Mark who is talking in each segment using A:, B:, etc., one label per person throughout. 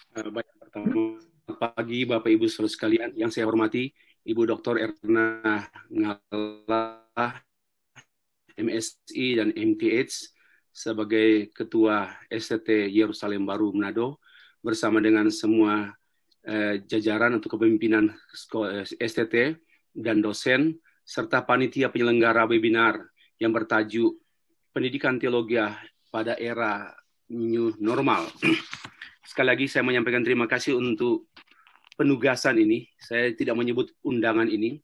A: Baik, pertama pagi Bapak Ibu saudara sekalian yang saya hormati, Ibu Dr. Erna Ngala, MSI dan MTH sebagai Ketua STT Yerusalem Baru Manado bersama dengan semua jajaran untuk kepemimpinan STT dan dosen serta panitia penyelenggara webinar yang bertajuk Pendidikan Teologi pada Era New Normal. Sekali lagi saya menyampaikan terima kasih untuk penugasan ini. Saya tidak menyebut undangan ini,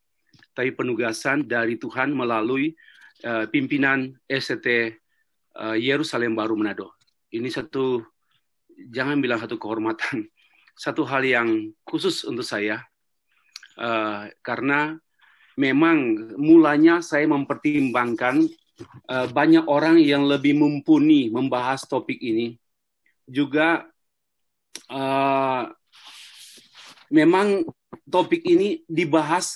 A: tapi penugasan dari Tuhan melalui pimpinan STT Yerusalem Baru Manado. Ini jangan bilang satu kehormatan, satu hal yang khusus untuk saya, karena memang mulanya saya mempertimbangkan banyak orang yang lebih mumpuni membahas topik ini. Juga memang topik ini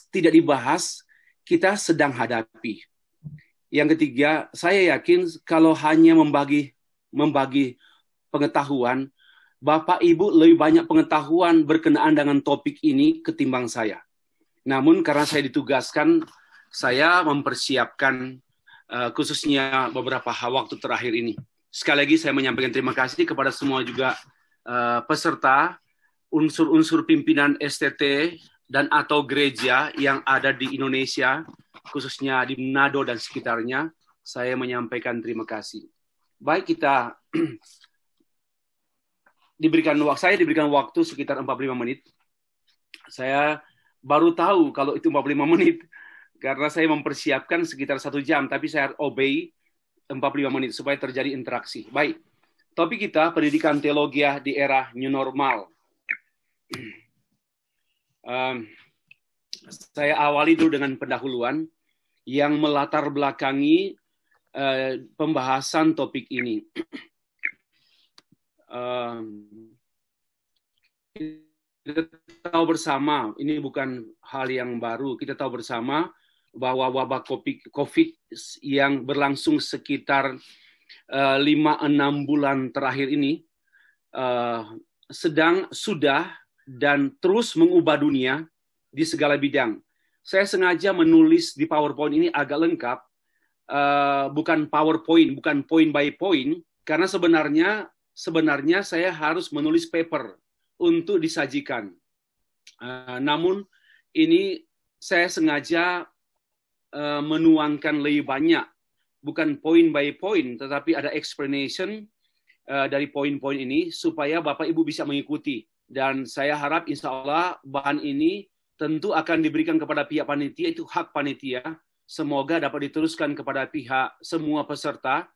A: tidak dibahas, kita sedang hadapi. Yang ketiga, saya yakin kalau hanya membagi pengetahuan, Bapak Ibu lebih banyak pengetahuan berkenaan dengan topik ini ketimbang saya. Namun karena saya ditugaskan, saya mempersiapkan khususnya beberapa waktu terakhir ini. Sekali lagi saya menyampaikan terima kasih kepada semua juga peserta, unsur-unsur pimpinan STT dan atau gereja yang ada di Indonesia, khususnya di Manado dan sekitarnya. Saya menyampaikan terima kasih. Baik, kita saya diberikan waktu sekitar 45 menit. Saya baru tahu kalau itu 45 menit karena saya mempersiapkan sekitar 1 jam, tapi saya obey 45 menit supaya terjadi interaksi. Baik, topik kita pendidikan teologi di era new normal. Saya awali dulu dengan pendahuluan yang melatar belakangi pembahasan topik ini. Kita tahu bersama, ini bukan hal yang baru, kita tahu bersama bahwa wabah COVID yang berlangsung sekitar 5-6 bulan terakhir ini sudah dan terus mengubah dunia di segala bidang. Saya sengaja menulis di PowerPoint ini agak lengkap, bukan PowerPoint, bukan point by point, karena sebenarnya saya harus menulis paper untuk disajikan. Namun ini saya sengaja menuangkan lebih banyak, bukan point by point, tetapi ada explanation dari poin-poin ini supaya Bapak Ibu bisa mengikuti. Dan saya harap insya Allah bahan ini tentu akan diberikan kepada pihak panitia, itu hak panitia. Semoga dapat diteruskan kepada pihak semua peserta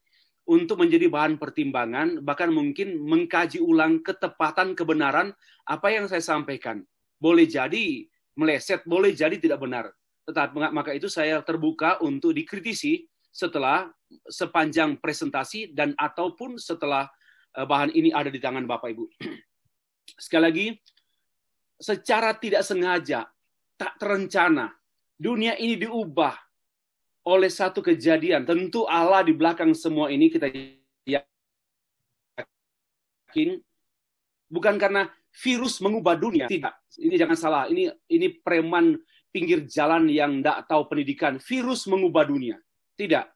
A: untuk menjadi bahan pertimbangan, bahkan mungkin mengkaji ulang ketepatan kebenaran apa yang saya sampaikan. Boleh jadi meleset, boleh jadi tidak benar. Tetapi maka itu saya terbuka untuk dikritisi sepanjang presentasi dan ataupun setelah bahan ini ada di tangan Bapak Ibu. Sekali lagi, secara tidak sengaja, tak terencana, dunia ini diubah oleh satu kejadian. Tentu Allah di belakang semua ini kita yakin, bukan karena virus mengubah dunia. Tidak, ini jangan salah. Ini preman pinggir jalan yang tidak tahu pendidikan. Virus mengubah dunia. Tidak.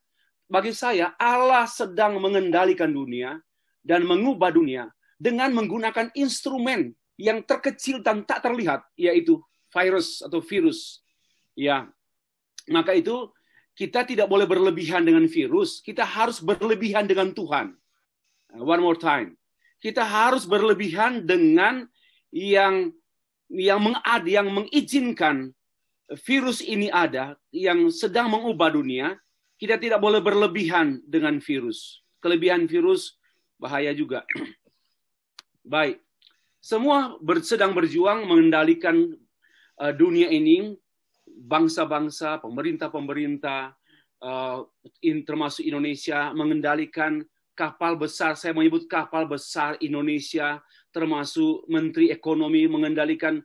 A: Bagi saya, Allah sedang mengendalikan dunia dan mengubah dunia dengan menggunakan instrumen yang terkecil dan tak terlihat, yaitu virus atau virus. Ya, maka itu kita tidak boleh berlebihan dengan virus. Kita harus berlebihan dengan Tuhan. One more time. Kita harus berlebihan dengan yang mengizinkan virus ini ada, yang sedang mengubah dunia. Kita tidak boleh berlebihan dengan virus. Kelebihan virus bahaya juga. Baik, semua sedang berjuang mengendalikan dunia ini, bangsa-bangsa, pemerintah-pemerintah, termasuk Indonesia, mengendalikan kapal besar. Saya menyebut kapal besar Indonesia, termasuk Menteri Ekonomi mengendalikan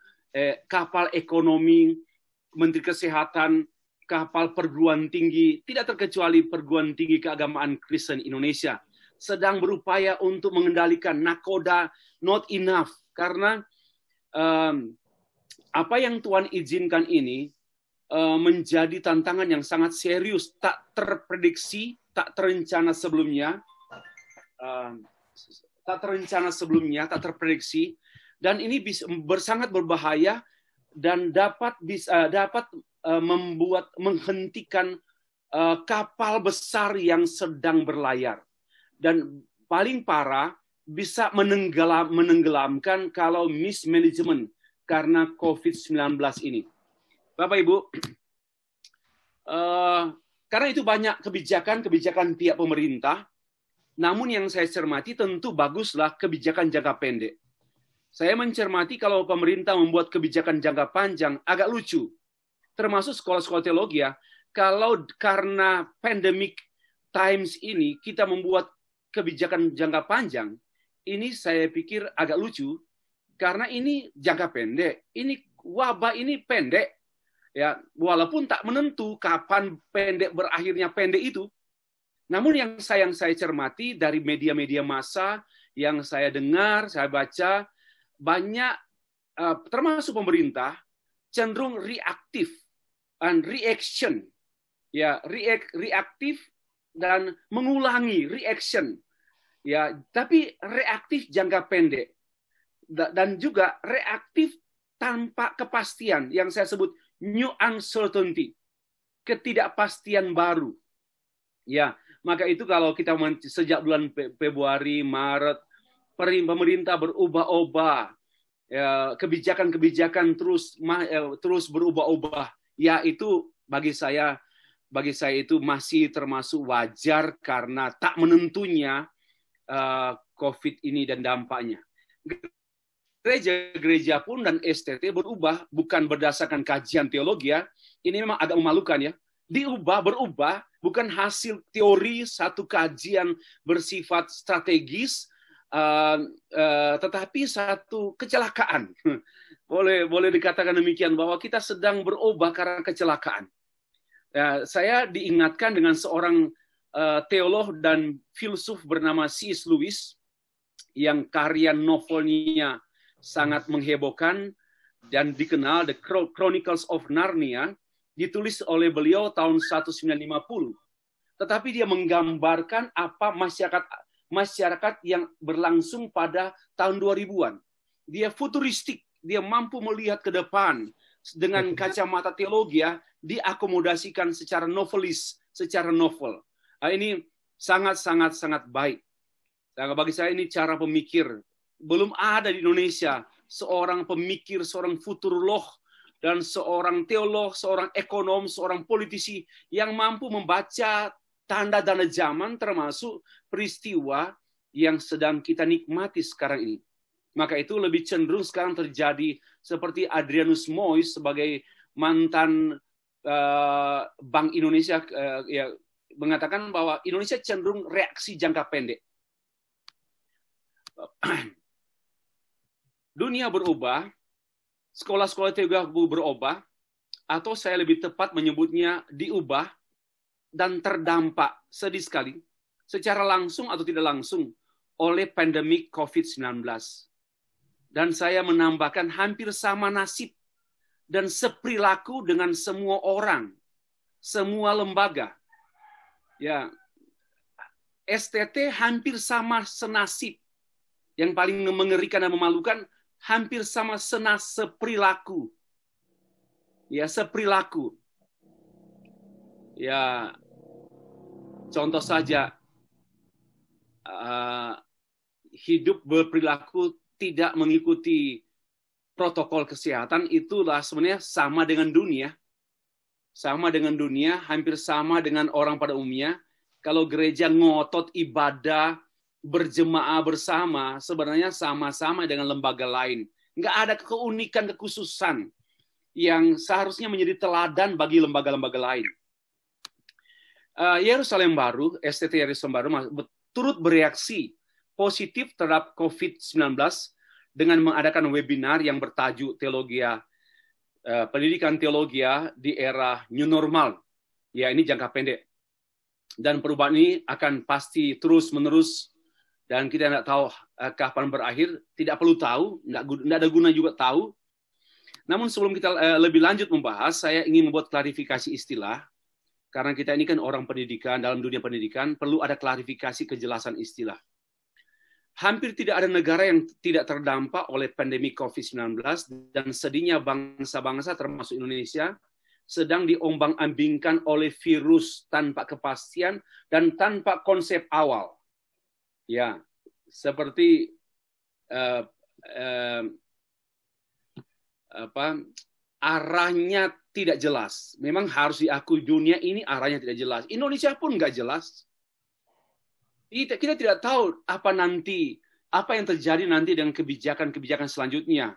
A: kapal ekonomi, Menteri Kesehatan, kapal perguruan tinggi, tidak terkecuali perguruan tinggi keagamaan Kristen Indonesia, sedang berupaya untuk mengendalikan nakoda, not enough. Karena apa yang Tuhan izinkan ini menjadi tantangan yang sangat serius, tak terprediksi, tak terencana sebelumnya, tak terprediksi, dan ini bisa sangat berbahaya dan dapat menghentikan kapal besar yang sedang berlayar. Dan paling parah bisa menenggelamkan kalau mismanagement karena COVID-19 ini. Bapak Ibu, karena itu banyak kebijakan pihak pemerintah, namun yang saya cermati tentu baguslah kebijakan jangka pendek. Saya mencermati kalau pemerintah membuat kebijakan jangka panjang agak lucu, termasuk sekolah-sekolah teologi ya, kalau karena pandemic times ini kita membuat kebijakan jangka panjang, ini saya pikir agak lucu, karena ini jangka pendek, ini wabah ini pendek, ya walaupun tak menentu kapan berakhirnya pendek itu. Namun yang saya cermati dari media-media massa yang saya dengar, saya baca, banyak termasuk pemerintah cenderung reaktif and reaction, ya reaktif dan mengulangi reaction, ya tapi reaktif jangka pendek dan juga reaktif tanpa kepastian yang saya sebut new uncertainty, ketidakpastian baru. Ya, maka itu kalau kita sejak bulan Februari, Maret, pemerintah berubah-ubah, ya, kebijakan-kebijakan terus berubah-ubah. Ya, itu bagi saya itu masih termasuk wajar karena tak menentunya COVID ini dan dampaknya. Gereja-gereja pun dan STT berubah bukan berdasarkan kajian teologi ya. Ini memang agak memalukan ya. Berubah bukan hasil teori satu kajian bersifat strategis, tetapi satu kecelakaan. Boleh dikatakan demikian bahwa kita sedang berubah karena kecelakaan. Ya, saya diingatkan dengan seorang teolog dan filsuf bernama C.S. Lewis yang karya novelnya sangat menghebohkan dan dikenal, The Chronicles of Narnia, ditulis oleh beliau tahun 1950. Tetapi dia menggambarkan apa masyarakat yang berlangsung pada tahun 2000-an. Dia futuristik, dia mampu melihat ke depan dengan kacamata teologi ya, diakomodasikan secara novelis, secara novel. Nah, ini sangat baik. Nah, bagi saya ini cara pemikir. Belum ada di Indonesia seorang pemikir, seorang futurolog, dan seorang teolog, seorang ekonom, seorang politisi yang mampu membaca tanda-tanda zaman termasuk peristiwa yang sedang kita nikmati sekarang ini. Maka itu lebih cenderung sekarang terjadi seperti Adrianus Mois sebagai mantan Bank Indonesia ya, mengatakan bahwa Indonesia cenderung reaksi jangka pendek. Dunia berubah, sekolah-sekolah teologi berubah, atau saya lebih tepat menyebutnya diubah dan terdampak sedih sekali, secara langsung atau tidak langsung, oleh pandemi COVID-19. Dan saya menambahkan hampir sama nasib dan seperilaku dengan semua orang, semua lembaga. Ya, STT hampir sama senasib. Yang paling mengerikan dan memalukan, hampir sama seperilaku. Ya, seperilaku. Ya, contoh saja, hidup berperilaku tidak mengikuti protokol kesehatan, itulah sebenarnya sama dengan dunia. Sama dengan dunia, hampir sama dengan orang pada umumnya. Kalau gereja ngotot ibadah, berjemaah bersama, sebenarnya sama-sama dengan lembaga lain. Nggak ada keunikan, kekhususan yang seharusnya menjadi teladan bagi lembaga-lembaga lain. Yerusalem Baru, STT Yerusalem Baru, turut bereaksi positif terhadap COVID-19 dengan mengadakan webinar yang bertajuk pendidikan teologi di era new normal. Ya, ini jangka pendek. Dan perubahan ini akan pasti terus-menerus dan kita tidak tahu kapan berakhir. Tidak perlu tahu, tidak ada guna juga tahu. Namun sebelum kita lebih lanjut membahas, saya ingin membuat klarifikasi istilah. Karena kita ini kan orang pendidikan, dalam dunia pendidikan, perlu ada klarifikasi kejelasan istilah. Hampir tidak ada negara yang tidak terdampak oleh pandemi COVID-19 dan sedihnya bangsa-bangsa termasuk Indonesia sedang diombang-ambingkan oleh virus tanpa kepastian dan tanpa konsep awal. Ya, seperti arahnya tidak jelas. Memang harus diakui dunia ini arahnya tidak jelas. Indonesia pun nggak jelas. Kita tidak tahu apa yang terjadi nanti dengan kebijakan-kebijakan selanjutnya.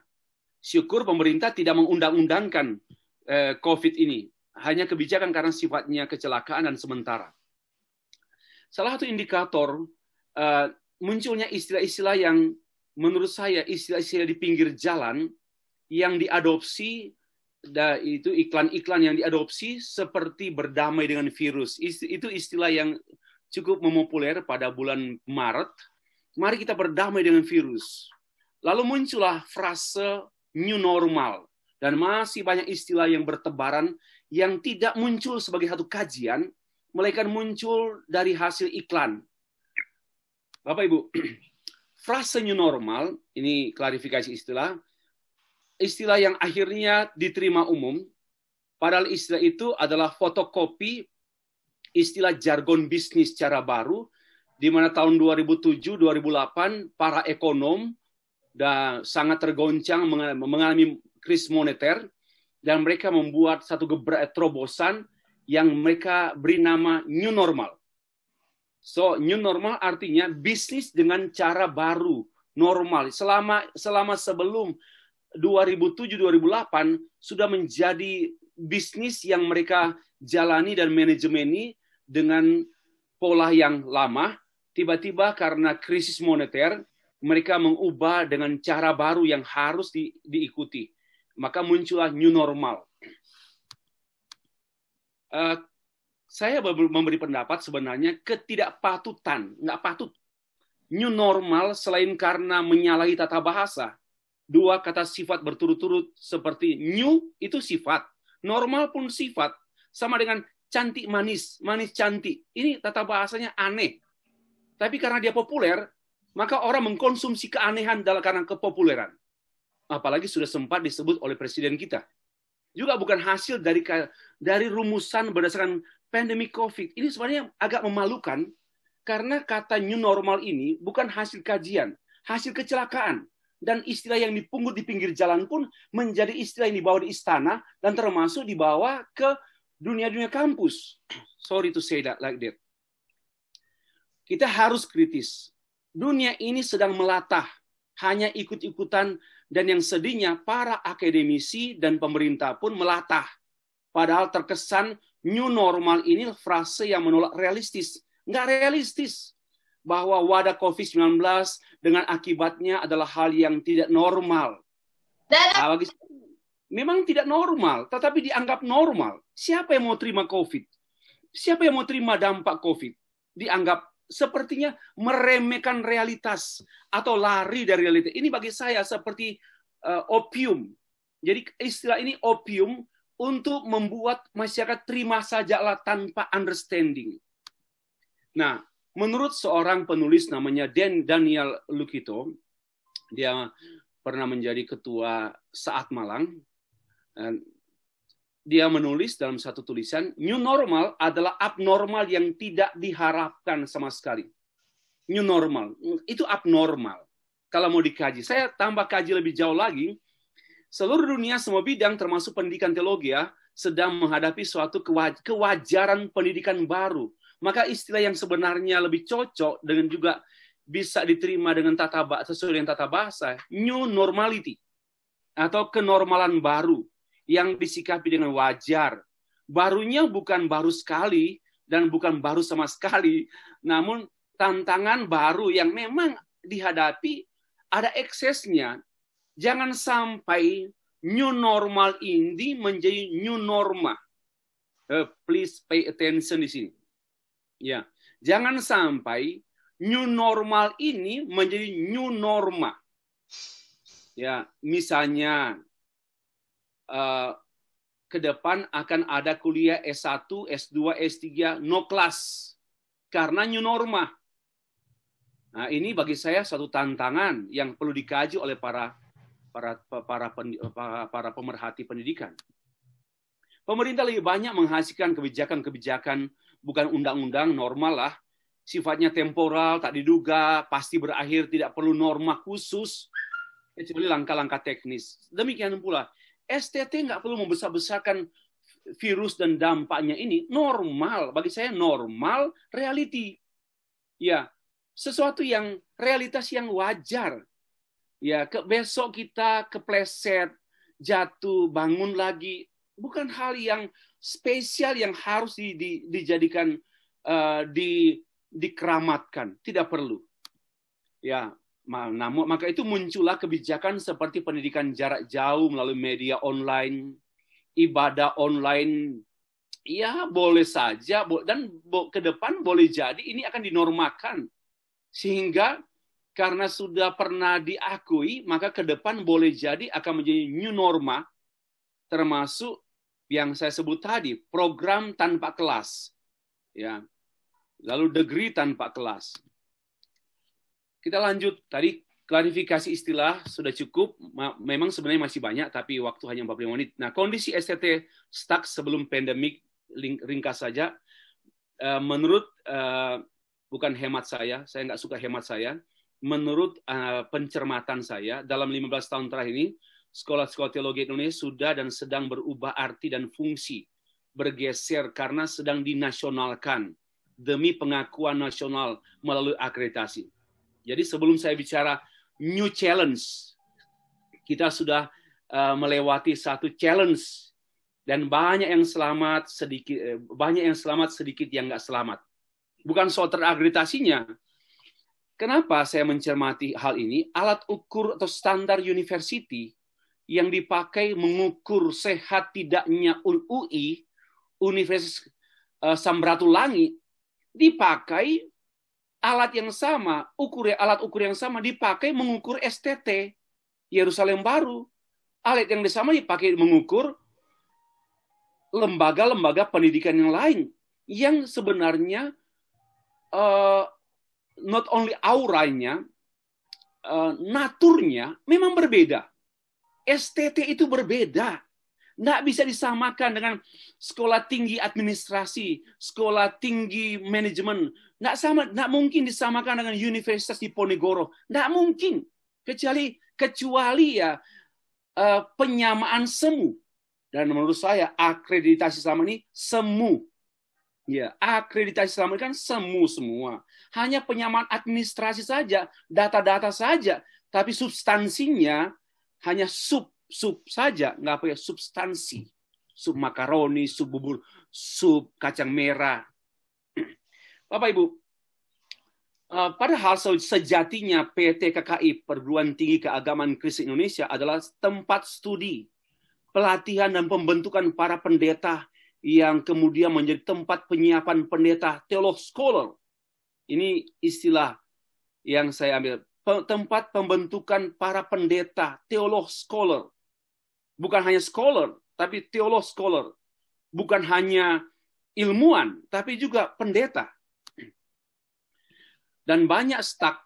A: Syukur pemerintah tidak mengundang-undangkan COVID ini. Hanya kebijakan karena sifatnya kecelakaan dan sementara. Salah satu indikator munculnya istilah-istilah yang menurut saya istilah-istilah di pinggir jalan yang diadopsi, itu iklan-iklan yang diadopsi seperti berdamai dengan virus. Itu istilah yang cukup memopuler pada bulan Maret. Mari kita berdamai dengan virus. Lalu muncullah frase new normal. Dan masih banyak istilah yang bertebaran yang tidak muncul sebagai satu kajian, melainkan muncul dari hasil iklan. Bapak Ibu, frase new normal, ini klarifikasi istilah yang akhirnya diterima umum, padahal istilah itu adalah fotokopi istilah jargon bisnis secara baru, di mana tahun 2007-2008 para ekonom sangat tergoncang mengalami krisis moneter, dan mereka membuat satu terobosan yang mereka beri nama new normal. So, new normal artinya bisnis dengan cara baru, normal. Selama sebelum 2007-2008 sudah menjadi bisnis yang mereka jalani dan manajemeni dengan pola yang lama. Tiba-tiba karena krisis moneter, mereka mengubah dengan cara baru yang harus diikuti. Maka muncullah new normal. Saya memberi pendapat sebenarnya ketidakpatutan, nggak patut. New normal selain karena menyalahi tata bahasa. Dua kata sifat berturut-turut seperti new itu sifat, normal pun sifat. Sama dengan cantik manis, manis cantik. Ini tata bahasanya aneh. Tapi karena dia populer, maka orang mengkonsumsi keanehan karena kepopuleran. Apalagi sudah sempat disebut oleh presiden kita. Juga bukan hasil dari rumusan berdasarkan pandemi COVID. Ini sebenarnya agak memalukan karena kata new normal ini bukan hasil kajian, hasil kecelakaan. Dan istilah yang dipungut di pinggir jalan pun menjadi istilah yang dibawa di istana dan termasuk dibawa ke dunia-dunia kampus. Sorry to say that like that. Kita harus kritis. Dunia ini sedang melatah, hanya ikut-ikutan, dan yang sedihnya para akademisi dan pemerintah pun melatah. Padahal terkesan new normal ini frase yang menolak realistis. Nggak realistis. Bahwa wadah COVID-19 dengan akibatnya adalah hal yang tidak normal. Memang tidak normal, tetapi dianggap normal. Siapa yang mau terima COVID? Siapa yang mau terima dampak COVID? Dianggap sepertinya meremehkan realitas atau lari dari realitas. Ini bagi saya seperti opium. Jadi istilah ini opium untuk membuat masyarakat terima sajalah tanpa understanding. Nah, menurut seorang penulis namanya Daniel Lukito, dia pernah menjadi ketua Saat Malang. Dia menulis dalam satu tulisan, new normal adalah abnormal yang tidak diharapkan sama sekali. New normal, itu abnormal. Kalau mau dikaji, saya tambah kaji lebih jauh lagi, seluruh dunia semua bidang termasuk pendidikan teologi sedang menghadapi suatu kewajaran pendidikan baru. Maka istilah yang sebenarnya lebih cocok dengan juga bisa diterima dengan sesuai dengan tata bahasa, new normality atau kenormalan baru yang disikapi dengan wajar. Barunya bukan baru sekali dan bukan baru sama sekali, namun tantangan baru yang memang dihadapi ada eksesnya. Jangan sampai new normal ini menjadi new norma. Please pay attention di sini. Ya, jangan sampai new normal ini menjadi new norma. Ya, misalnya ke depan akan ada kuliah S1, S2, S3, no kelas karena new norma. Nah, ini bagi saya satu tantangan yang perlu dikaji oleh para pemerhati pendidikan. Pemerintah lebih banyak menghasilkan kebijakan-kebijakan bukan undang-undang normal lah, sifatnya temporal, tak diduga, pasti berakhir, tidak perlu norma khusus, kecuali langkah-langkah teknis. Demikian pula, STT nggak perlu membesar-besarkan virus dan dampaknya ini. Normal, bagi saya normal, reality. Ya, sesuatu yang realitas yang wajar. Ya, besok kita kepleset, jatuh, bangun lagi. Bukan hal yang spesial yang harus dijadikan dikeramatkan, tidak perlu. Ya, maka itu muncullah kebijakan seperti pendidikan jarak jauh melalui media online, ibadah online. Ya, boleh saja dan ke depan boleh jadi ini akan dinormakan. Sehingga karena sudah pernah diakui, maka ke depan boleh jadi akan menjadi new norma, termasuk yang saya sebut tadi, program tanpa kelas, ya, lalu degree tanpa kelas. Kita lanjut, tadi klarifikasi istilah sudah cukup, memang sebenarnya masih banyak, tapi waktu hanya 45 menit. Nah, kondisi STT stuck sebelum pandemik, ringkas saja, menurut, bukan hemat saya nggak suka hemat saya, menurut pencermatan saya, dalam 15 tahun terakhir ini, sekolah-sekolah teologi Indonesia sudah dan sedang berubah arti dan fungsi, bergeser karena sedang dinasionalkan demi pengakuan nasional melalui akreditasi. Jadi sebelum saya bicara new challenge, kita sudah melewati satu challenge dan banyak yang selamat sedikit yang nggak selamat. Bukan soal terakreditasinya. Kenapa saya mencermati hal ini? Alat ukur atau standar university yang dipakai mengukur sehat tidaknya UI, Universitas Samratulangi, dipakai alat yang sama, alat ukur yang sama dipakai mengukur STT Yerusalem Baru. Alat yang sama dipakai mengukur lembaga-lembaga pendidikan yang lain yang sebenarnya not only auranya, naturnya memang berbeda. STT itu berbeda. Nggak bisa disamakan dengan sekolah tinggi administrasi, sekolah tinggi manajemen. Nggak mungkin disamakan dengan Universitas Diponegoro. Nggak mungkin. Kecuali ya penyamaan semu. Dan menurut saya akreditasi selama ini semu. Ya, akreditasi selama ini kan semu semua. Hanya penyamaan administrasi saja, data-data saja. Tapi substansinya hanya sub saja, nggak pakai substansi. Sub makaroni, sub bubur, sub kacang merah. Bapak Ibu, padahal sejatinya PT KKI, Perguruan Tinggi Keagamaan Kristen Indonesia, adalah tempat studi, pelatihan dan pembentukan para pendeta yang kemudian menjadi tempat penyiapan pendeta teolog scholar. Ini istilah yang saya ambil. Tempat pembentukan para pendeta teolog scholar. Bukan hanya scholar, tapi teolog scholar. Bukan hanya ilmuwan, tapi juga pendeta. Dan banyak staf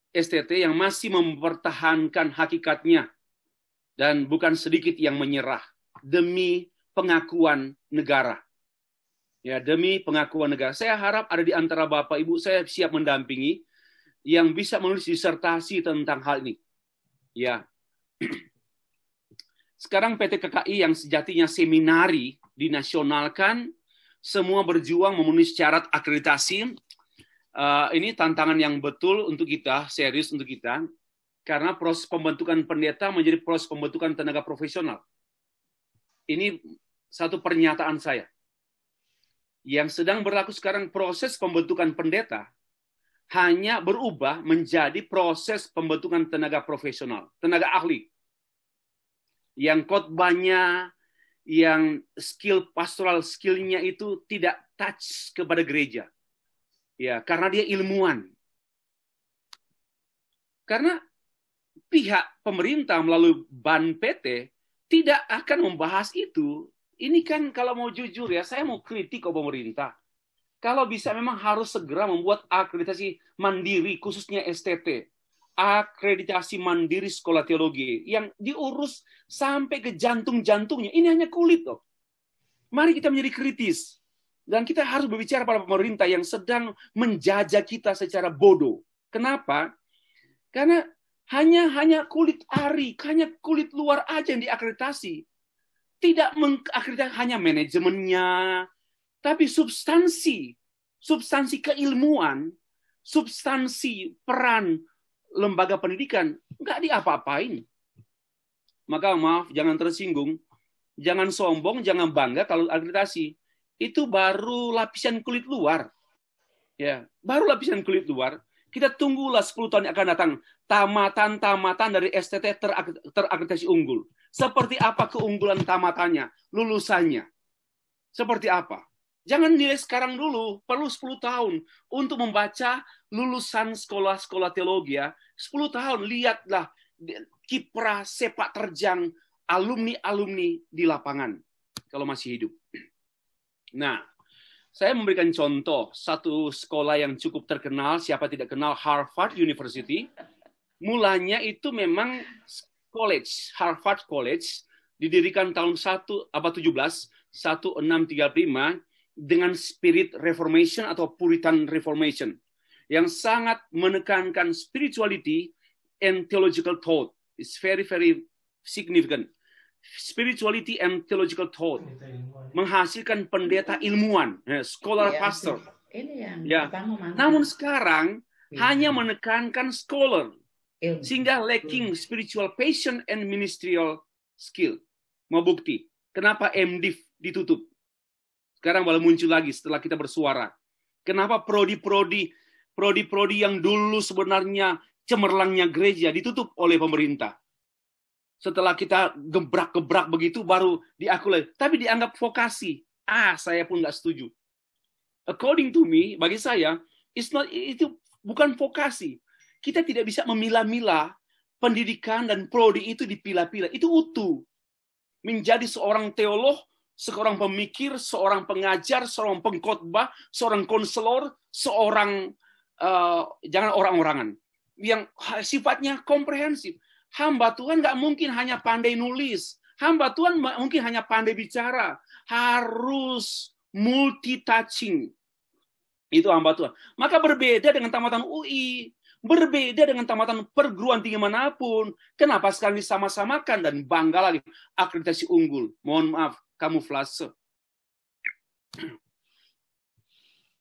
A: STT yang masih mempertahankan hakikatnya. Dan bukan sedikit yang menyerah demi pengakuan negara. Ya, demi pengakuan negara. Saya harap ada di antara Bapak Ibu, saya siap mendampingi yang bisa menulis disertasi tentang hal ini. Ya. Sekarang PT KKI yang sejatinya seminari dinasionalkan, semua berjuang memenuhi syarat akreditasi. Ini tantangan yang betul untuk kita, serius untuk kita, karena proses pembentukan pendeta menjadi proses pembentukan tenaga profesional. Ini satu pernyataan saya. Yang sedang berlaku sekarang proses pembentukan pendeta hanya berubah menjadi proses pembentukan tenaga profesional, tenaga ahli. Yang khotbahnya, yang skill pastoral skillnya itu tidak touch kepada gereja. Ya, karena dia ilmuwan. Karena pihak pemerintah melalui BAN PT tidak akan membahas itu. Ini kan kalau mau jujur ya, saya mau kritik ke pemerintah. Kalau bisa memang harus segera membuat akreditasi mandiri, khususnya STT. Akreditasi mandiri sekolah teologi yang diurus sampai ke jantung-jantungnya. Ini hanya kulit loh. Mari kita menjadi kritis. Dan kita harus berbicara pada pemerintah yang sedang menjajah kita secara bodoh. Kenapa? Karena hanya kulit ari, hanya kulit luar aja yang diakreditasi. Tidak mengakreditasi hanya manajemennya, tapi substansi keilmuan, substansi peran lembaga pendidikan nggak diapa-apain. Maka maaf, jangan tersinggung, jangan sombong, jangan bangga kalau akreditasi. Itu baru lapisan kulit luar. Ya, baru lapisan kulit luar. Kita tunggulah 10 tahun yang akan datang. Tamatan dari STT terakreditasi unggul. Seperti apa keunggulan tamatannya, lulusannya? Seperti apa? Jangan nilai sekarang dulu, perlu 10 tahun untuk membaca lulusan sekolah-sekolah teologi ya. 10 tahun, lihatlah kiprah sepak terjang alumni-alumni di lapangan kalau masih hidup. Nah, saya memberikan contoh satu sekolah yang cukup terkenal, siapa tidak kenal, Harvard University. Mulanya itu memang college, Harvard College, didirikan tahun 1635 dengan spirit Reformation atau Puritan Reformation yang sangat menekankan spirituality and theological thought. It's very, very significant. Spirituality and theological thought menghasilkan pendeta ilmuwan, scholar pastor. Ya. Namun sekarang hanya menekankan scholar, sehingga lacking spiritual passion and ministerial skill. Mau bukti? Kenapa MDiv ditutup? Sekarang baru muncul lagi setelah kita bersuara. Kenapa prodi-prodi yang dulu sebenarnya cemerlangnya gereja ditutup oleh pemerintah? Setelah kita gebrak-gebrak begitu baru diakui, tapi dianggap vokasi. Saya pun nggak setuju. According to me, bagi saya, itu bukan vokasi. Kita tidak bisa memilah-milah pendidikan dan prodi itu dipilah-pilah. Itu utuh. Menjadi seorang teolog, seorang pemikir, seorang pengajar, seorang pengkhotbah, seorang konselor, seorang jangan orang-orangan yang sifatnya komprehensif. Hamba Tuhan nggak mungkin hanya pandai nulis. Hamba Tuhan mungkin hanya pandai bicara. Harus multitasking. Itu hamba Tuhan. Maka berbeda dengan tamatan UI. Berbeda dengan tamatan perguruan tinggi manapun. Kenapa sekarang disama-samakan dan bangga lagi akreditasi unggul? Mohon maaf, kamuflase.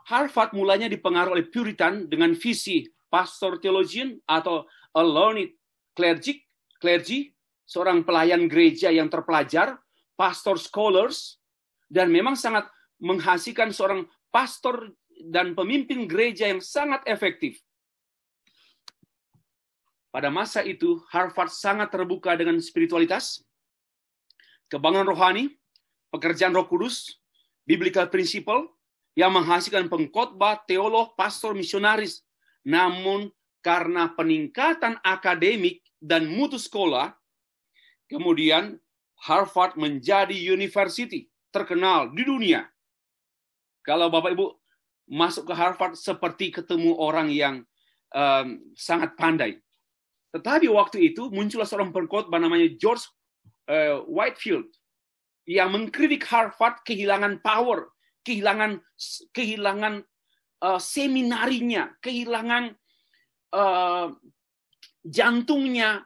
A: Harvard mulanya dipengaruhi oleh Puritan dengan visi pastor theologian atau a learned clergy, seorang pelayan gereja yang terpelajar, pastor scholars, dan memang sangat menghasilkan seorang pastor dan pemimpin gereja yang sangat efektif. Pada masa itu, Harvard sangat terbuka dengan spiritualitas, kebangunan rohani, pekerjaan Roh Kudus, biblical principle, yang menghasilkan pengkhotbah, teolog, pastor, misionaris. Namun, karena peningkatan akademik dan mutu sekolah, kemudian Harvard menjadi university terkenal di dunia. Kalau Bapak Ibu masuk ke Harvard seperti ketemu orang yang sangat pandai. Tetapi waktu itu muncullah seorang pengkhotbah namanya George Whitefield yang mengkritik Harvard kehilangan power, kehilangan seminarinya, kehilangan jantungnya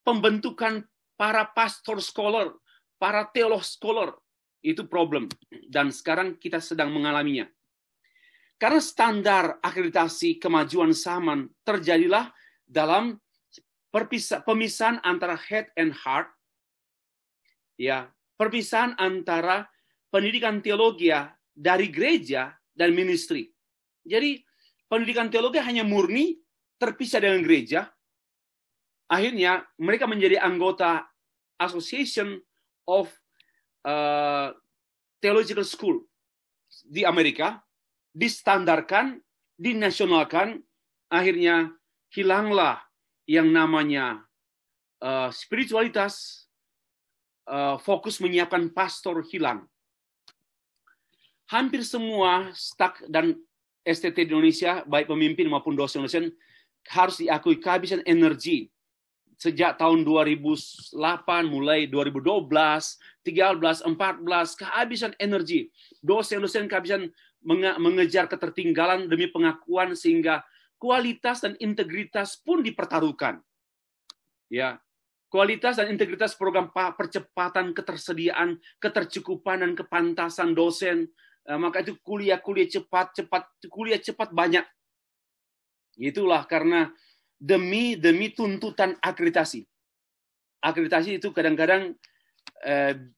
A: pembentukan para pastor scholar, para teolog scholar. Itu problem. Dan sekarang kita sedang mengalaminya. Karena standar akreditasi kemajuan zaman terjadilah dalam pemisahan antara head and heart. Ya, perpisahan antara pendidikan teologi dari gereja dan ministry. Jadi pendidikan teologi hanya murni terpisah dengan gereja. Akhirnya mereka menjadi anggota Association of Theological School di Amerika, distandarkan, dinasionalkan, akhirnya hilanglah yang namanya spiritualitas, fokus menyiapkan pastor hilang. Hampir semua staf dan STT di Indonesia, baik pemimpin maupun dosen-dosen, harus diakui kehabisan energi. Sejak tahun 2008, mulai 2012, 13, 14, kehabisan energi. Dosen-dosen kehabisan mengejar ketertinggalan demi pengakuan, sehingga kualitas dan integritas pun dipertaruhkan. Ya, kualitas dan integritas program percepatan ketersediaan, ketercukupan dan kepantasan dosen. Maka itu kuliah cepat banyak. Itulah karena demi tuntutan akreditasi. Akreditasi itu kadang-kadang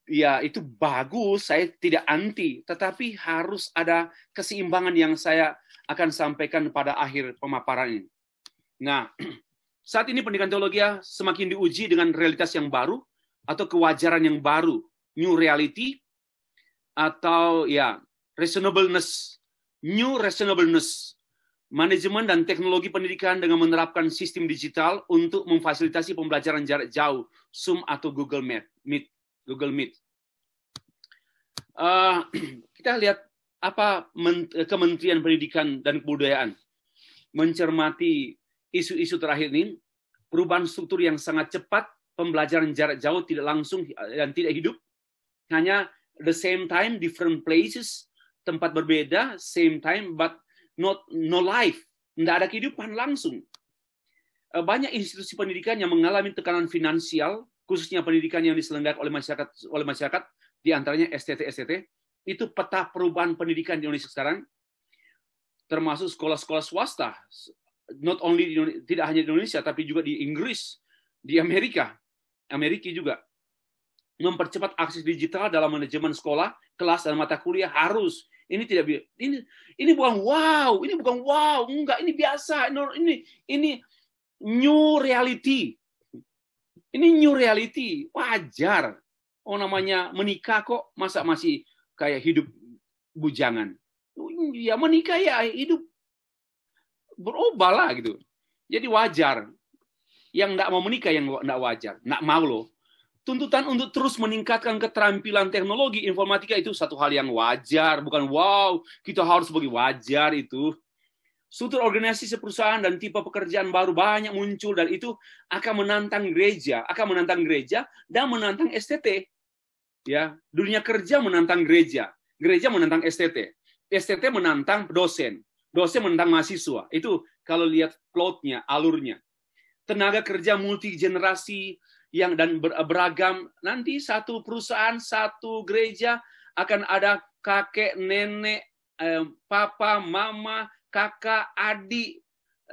A: ya itu bagus, saya tidak anti, tetapi harus ada keseimbangan yang saya akan sampaikan pada akhir pemaparan ini. Nah, saat ini pendidikan teologi semakin diuji dengan realitas yang baru atau kewajaran yang baru, new reality, atau ya reasonableness, new reasonableness, manajemen dan teknologi pendidikan dengan menerapkan sistem digital untuk memfasilitasi pembelajaran jarak jauh, Zoom atau Google Meet. Kita lihat apa Kementerian Pendidikan dan Kebudayaan mencermati isu-isu terakhir ini, perubahan struktur yang sangat cepat, pembelajaran jarak jauh tidak langsung dan tidak hidup, hanya the same time, different places, tempat berbeda, same time, but no life, tidak ada kehidupan langsung. Banyak institusi pendidikan yang mengalami tekanan finansial, khususnya pendidikan yang diselenggarakan oleh masyarakat, di antaranya STT, itu peta perubahan pendidikan di Indonesia sekarang, termasuk sekolah-sekolah swasta, not only tidak hanya di Indonesia, tapi juga di Inggris, di Amerika juga. Mempercepat akses digital dalam manajemen sekolah, kelas dan mata kuliah harus. Ini bukan wow, enggak, ini biasa, ini new reality. Ini new reality, wajar. Oh, namanya menikah kok, masa masih kayak hidup bujangan. Ya menikah ya hidup berubah lah gitu. Jadi wajar. Yang enggak mau menikah yang enggak wajar, enggak mau loh. Tuntutan untuk terus meningkatkan keterampilan teknologi informatika itu satu hal yang wajar, bukan wow, kita harus bagi wajar itu. Struktur organisasi perusahaan dan tipe pekerjaan baru banyak muncul, dan itu akan menantang gereja dan menantang STT. Ya, dunia kerja menantang gereja menantang STT menantang dosen menantang mahasiswa. Itu kalau lihat plotnya, alurnya. Tenaga kerja multi generasi dan beragam. Nanti satu perusahaan, satu gereja akan ada kakek, nenek, papa, mama, kakak, adik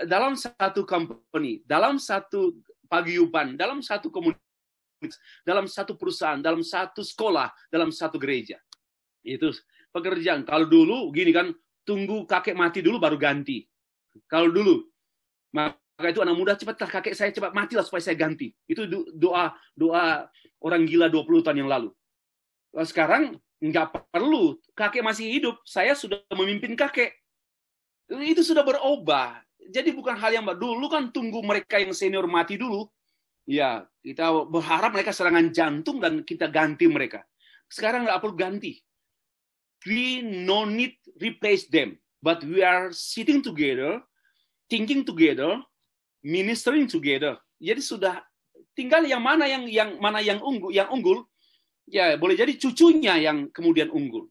A: dalam satu company, dalam satu paguyuban, dalam satu komunitas, dalam satu perusahaan, dalam satu sekolah, dalam satu gereja. Itu pekerjaan. Kalau dulu gini kan, tunggu kakek mati dulu baru ganti. Kalau dulu maka itu anak muda, cepatlah kakek saya cepat matilah supaya saya ganti. Itu doa orang gila 20 tahun yang lalu. Sekarang nggak perlu, kakek masih hidup, saya sudah memimpin kakek. Itu sudah berubah. Jadi bukan hal yang dulu kan tunggu mereka yang senior mati dulu. Ya, kita berharap mereka serangan jantung dan kita ganti mereka. Sekarang nggak perlu ganti. We no need replace them, but we are sitting together, thinking together, ministering together. Jadi sudah tinggal yang mana yang unggul, ya boleh jadi cucunya yang kemudian unggul.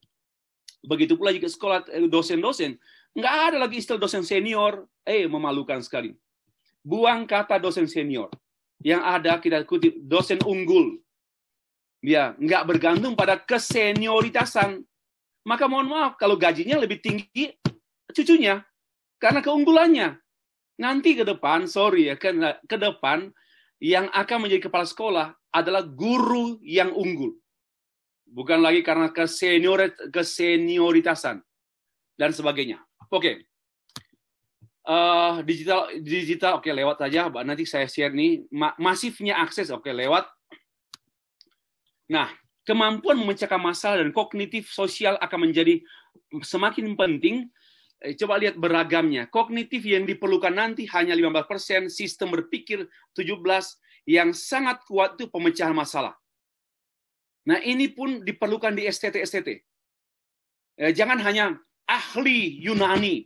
A: Begitu pula juga sekolah dosen-dosen, nggak ada lagi istilah dosen senior, memalukan sekali. Buang kata dosen senior. Yang ada kita kutip dosen unggul. Ya, nggak bergantung pada kesenioritasan. Maka mohon maaf kalau gajinya lebih tinggi cucunya karena keunggulannya. Nanti ke depan, ke depan yang akan menjadi kepala sekolah adalah guru yang unggul. Bukan lagi karena kesenioritasan dan sebagainya. Oke. Digital oke, lewat saja. Nanti saya share nih. Masifnya akses, oke, lewat. Nah, kemampuan memecahkan masalah dan kognitif sosial akan menjadi semakin penting Coba lihat beragamnya. Kognitif yang diperlukan nanti hanya 15%, sistem berpikir 17%, yang sangat kuat itu pemecahan masalah. Nah, ini pun diperlukan di STT. Jangan hanya ahli Yunani,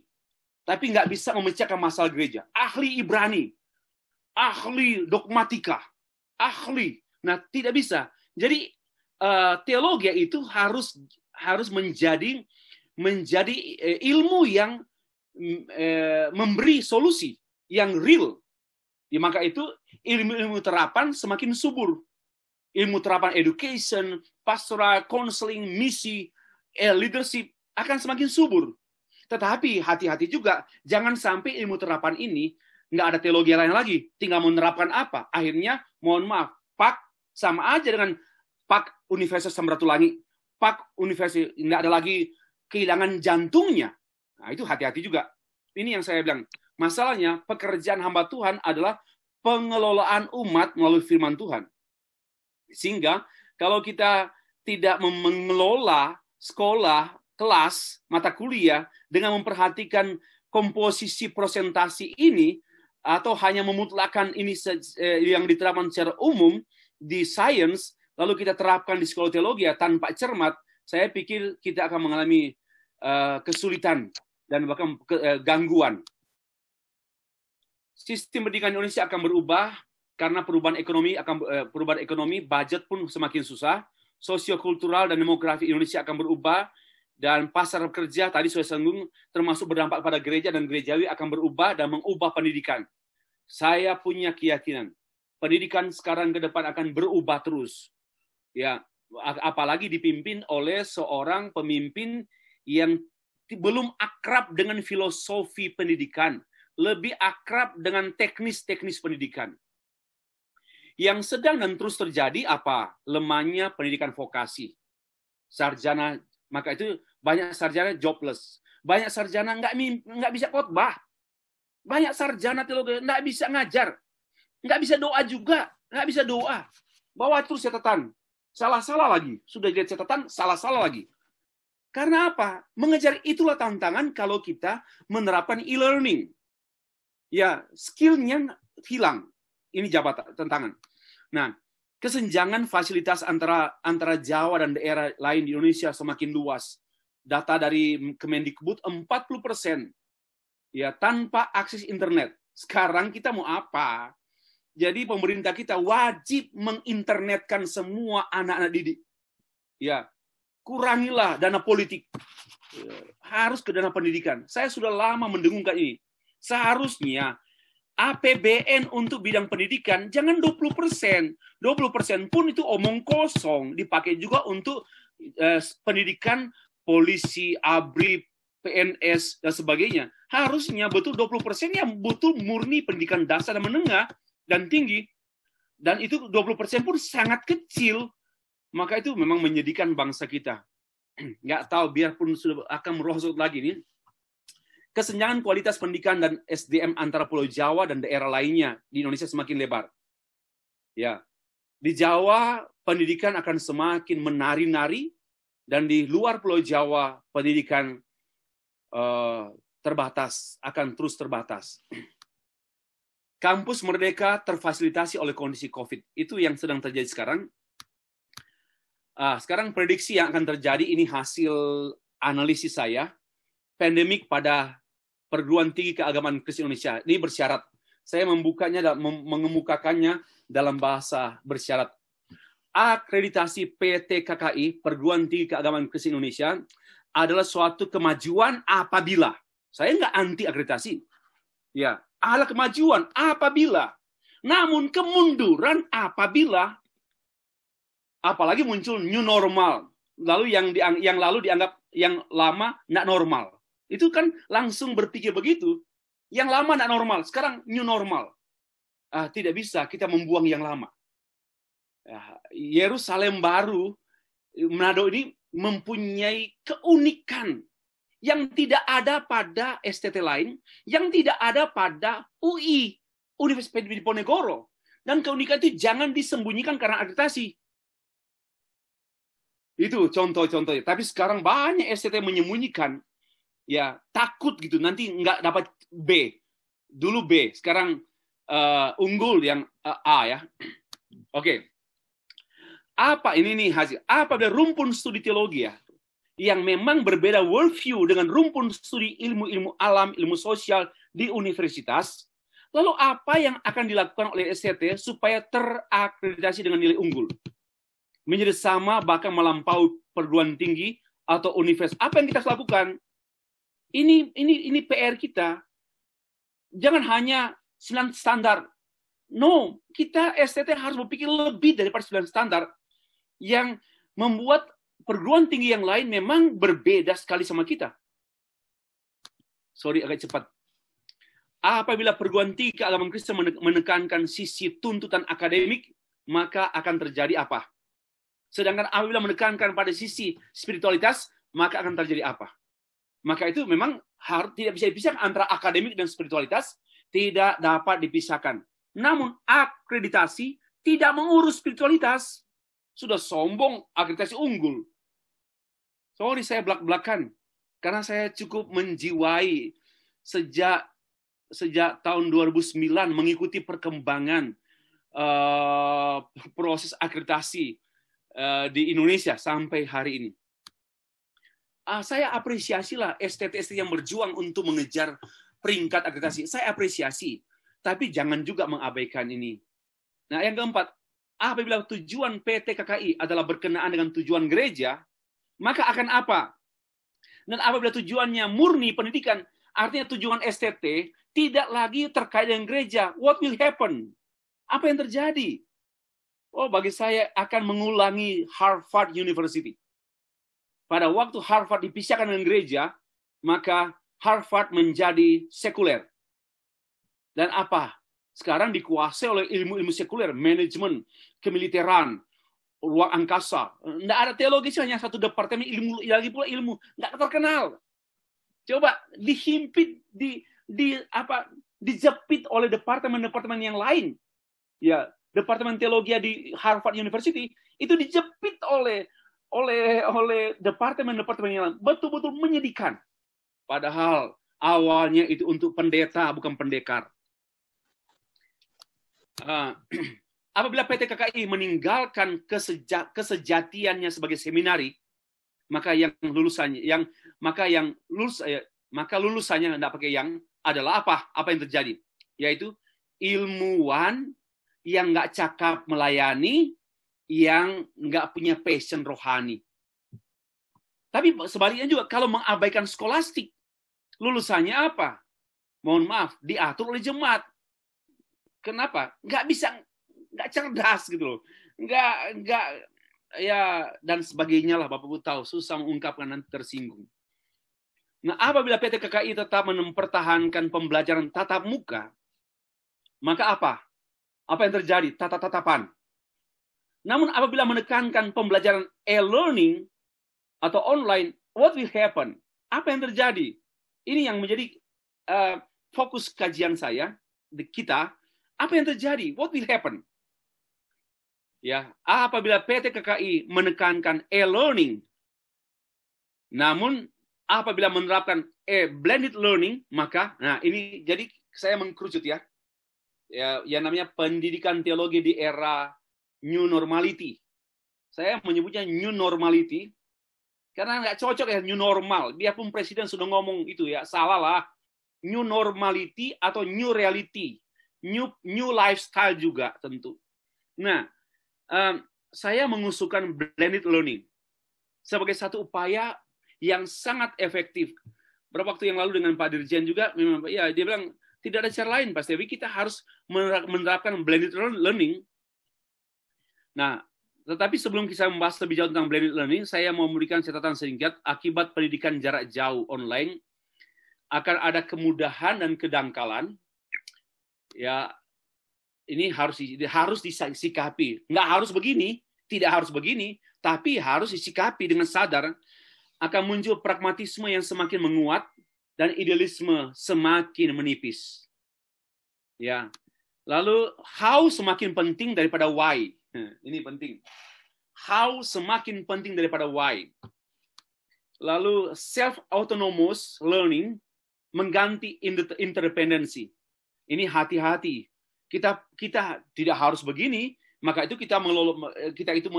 A: tapi nggak bisa memecahkan masalah gereja. Ahli Ibrani, ahli dogmatika, ahli. Nah, tidak bisa. Jadi teologi itu harus menjadi ilmu yang memberi solusi yang real. Ya, maka itu ilmu terapan semakin subur. Ilmu terapan education, pastoral, counseling, misi, leadership akan semakin subur. Tetapi hati-hati juga, jangan sampai ilmu terapan ini nggak ada teologi lain lagi. Tinggal menerapkan apa? Akhirnya, mohon maaf, Pak sama aja dengan Pak Universitas Samratulangi. Pak Universitas nggak ada lagi kehilangan jantungnya. Nah, itu hati-hati juga. Ini yang saya bilang. Masalahnya, pekerjaan hamba Tuhan adalah pengelolaan umat melalui firman Tuhan. Sehingga kalau kita tidak mengelola sekolah, kelas, mata kuliah dengan memperhatikan komposisi presentasi ini, atau hanya memutlakkan ini yang diterapkan secara umum di sains, lalu kita terapkan di sekolah teologi tanpa cermat, saya pikir kita akan mengalami kesulitan dan bahkan gangguan. Sistem pendidikan Indonesia akan berubah karena perubahan ekonomi, budget pun semakin susah, sosiokultural dan demografi Indonesia akan berubah, dan pasar kerja tadi saya singgung termasuk berdampak pada gereja dan gerejawi akan berubah dan mengubah pendidikan. Saya punya keyakinan pendidikan sekarang ke depan akan berubah terus. Ya, apalagi dipimpin oleh seorang pemimpin yang belum akrab dengan filosofi pendidikan, lebih akrab dengan teknis-teknis pendidikan. Yang sedang dan terus terjadi apa? Lemahnya pendidikan vokasi. Sarjana, maka itu banyak sarjana jobless. Banyak sarjana nggak bisa khotbah. Banyak sarjana teologi nggak bisa ngajar. Nggak bisa doa juga. Nggak bisa doa. Bawa terus catatan. Salah-salah lagi. Sudah lihat catatan, salah-salah lagi. Karena apa? Mengejar itulah tantangan kalau kita menerapkan e-learning. Ya, skill-nya hilang. Ini tantangan. Nah, kesenjangan fasilitas antara Jawa dan daerah lain di Indonesia semakin luas. Data dari Kemendikbud 40% ya tanpa akses internet. Sekarang kita mau apa? Jadi pemerintah kita wajib menginternetkan semua anak-anak didik. Ya, kurangilah dana politik. Harus ke dana pendidikan. Saya sudah lama mendengungkan ini. Seharusnya APBN untuk bidang pendidikan jangan 20%. 20% pun itu omong kosong. Dipakai juga untuk pendidikan polisi, ABRI, PNS, dan sebagainya. Harusnya betul 20% yang betul murni pendidikan dasar dan menengah dan tinggi. Dan itu 20% pun sangat kecil. Maka itu memang menyedihkan bangsa kita. Nggak tahu, biarpun sudah akan merosot lagi nih. Kesenjangan kualitas pendidikan dan SDM antara Pulau Jawa dan daerah lainnya di Indonesia semakin lebar. Ya, di Jawa pendidikan akan semakin menari-nari, dan di luar Pulau Jawa pendidikan akan terus terbatas. Kampus Merdeka terfasilitasi oleh kondisi COVID. Itu yang sedang terjadi sekarang. Sekarang prediksi yang akan terjadi ini hasil analisis saya. Pandemik pada perguruan tinggi keagamaan Kristen Indonesia. Ini bersyarat. Saya mengemukakannya dalam bahasa bersyarat. Akreditasi PT KKI, Perguruan Tinggi Keagamaan Kristen Indonesia, adalah suatu kemajuan apabila, saya nggak anti akreditasi, ya, adalah kemajuan apabila, namun kemunduran apabila, apalagi muncul new normal, lalu yang lalu dianggap yang lama nggak normal. Itu kan langsung berpikir begitu. Yang lama tidak normal, sekarang new normal. Tidak bisa kita membuang yang lama. Yerusalem baru, Manado ini mempunyai keunikan yang tidak ada pada STT lain, yang tidak ada pada UI, Universitas Diponegoro. Dan keunikan itu jangan disembunyikan karena akreditasi. Itu contoh-contohnya. Tapi sekarang banyak STT menyembunyikan. ya takut gitu nanti nggak dapat B. Dulu B, sekarang unggul yang A ya. Oke. Apa ini nih hasil? Apabila rumpun studi teologi ya, yang memang berbeda worldview dengan rumpun studi ilmu-ilmu alam, ilmu sosial di universitas, lalu apa yang akan dilakukan oleh STT supaya terakreditasi dengan nilai unggul? Menjadi sama bahkan melampaui perguruan tinggi atau universitas. Apa yang kita harus lakukan? Ini PR kita. Jangan hanya 9 standar. No, kita STT harus berpikir lebih daripada 9 standar yang membuat perguruan tinggi yang lain memang berbeda sekali sama kita. Sorry, agak cepat. Apabila perguruan tinggi keagamaan Kristen menekankan sisi tuntutan akademik, maka akan terjadi apa? Sedangkan apabila menekankan pada sisi spiritualitas, maka akan terjadi apa? Maka itu memang tidak bisa dipisahkan antara akademik dan spiritualitas, tidak dapat dipisahkan. Namun akreditasi tidak mengurus spiritualitas. Sudah sombong, akreditasi unggul. Sorry, saya belak-belakan. Karena saya cukup menjiwai sejak tahun 2009 mengikuti perkembangan proses akreditasi di Indonesia sampai hari ini. Saya apresiasilah STT yang berjuang untuk mengejar peringkat akreditasi. Saya apresiasi, tapi jangan juga mengabaikan ini. Nah, yang keempat, apabila tujuan PT KKI adalah berkenaan dengan tujuan gereja, maka akan apa? Dan apabila tujuannya murni pendidikan, artinya tujuan STT tidak lagi terkait dengan gereja. What will happen? Apa yang terjadi? Oh, bagi saya akan mengulangi Harvard University. Pada waktu Harvard dipisahkan dengan gereja, maka Harvard menjadi sekuler. Dan apa? Sekarang dikuasai oleh ilmu-ilmu sekuler, manajemen, kemiliteran, ruang angkasa. Tidak ada teologi, hanya satu departemen ilmu, lagi pula ilmu. Tidak terkenal. Coba dihimpit, dijepit oleh departemen-departemen yang lain. Ya, departemen teologi di Harvard University itu dijepit oleh departemen-departemen yang lain. Betul-betul menyedihkan. Padahal awalnya itu untuk pendeta, bukan pendekar. Apabila PT KKI meninggalkan kesejatiannya sebagai seminari, maka lulusannya tidak pakai yang adalah apa? Apa yang terjadi? Yaitu ilmuwan yang nggak cakap melayani, yang nggak punya passion rohani. Tapi sebaliknya juga, kalau mengabaikan skolastik, lulusannya apa? Mohon maaf, diatur oleh jemaat. Kenapa? Nggak bisa, nggak cerdas gitu loh. Nggak, ya, dan sebagainya lah, Bapak Ibu tahu, susah mengungkapkan, nanti tersinggung. Nah, apabila PT KKI tetap mempertahankan pembelajaran tatap muka, maka apa? Apa yang terjadi? Tatap-tatapan. Namun apabila menekankan pembelajaran e-learning atau online, what will happen? Apa yang terjadi? Ini yang menjadi fokus kajian saya, kita. Apa yang terjadi? What will happen? Ya, apabila PT KKI menekankan e-learning, namun apabila menerapkan blended learning, maka, nah ini jadi saya mengkerucut ya. Ya, namanya pendidikan teologi di era new normality. Saya menyebutnya new normality karena nggak cocok ya new normal. Biarpun presiden sudah ngomong itu ya, salah lah. New normality atau new reality, new lifestyle juga tentu. Nah, saya mengusulkan blended learning sebagai satu upaya yang sangat efektif. Beberapa waktu yang lalu dengan Pak Dirjen juga, memang ya dia bilang tidak ada cara lain, Pak Stevi, kita harus menerapkan blended learning. Nah, tetapi sebelum kita membahas lebih jauh tentang blended learning, saya mau memberikan catatan singkat. Akibat pendidikan jarak jauh online, akan ada kemudahan dan kedangkalan. Ya, ini harus disikapi. Nggak harus begini, tidak harus begini, tapi harus disikapi dengan sadar. Akan muncul pragmatisme yang semakin menguat dan idealisme semakin menipis. Ya. Lalu how semakin penting daripada why. Ini penting. How semakin penting daripada why. Lalu self-autonomous learning mengganti interdependency. Ini hati-hati. Kita tidak harus begini, maka itu kita itu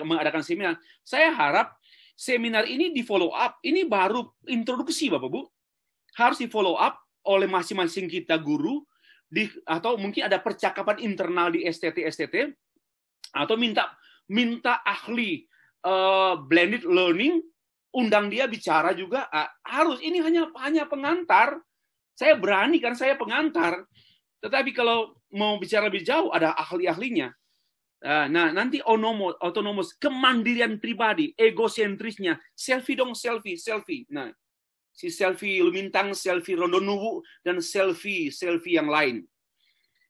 A: mengadakan seminar. Saya harap seminar ini di follow up. Ini baru introduksi, Bapak Bu. Harus di follow up oleh masing-masing kita guru, atau mungkin ada percakapan internal di STT, atau minta ahli blended learning, undang dia bicara juga. Harus, ini hanya pengantar. Saya berani karena saya pengantar. Tetapi kalau mau bicara lebih jauh, ada ahli-ahlinya. Nah, nanti autonomous, kemandirian pribadi, egosentrisnya, selfie. Nah, si selfie Lumintang, selfie Rondonuwu, dan selfie yang lain.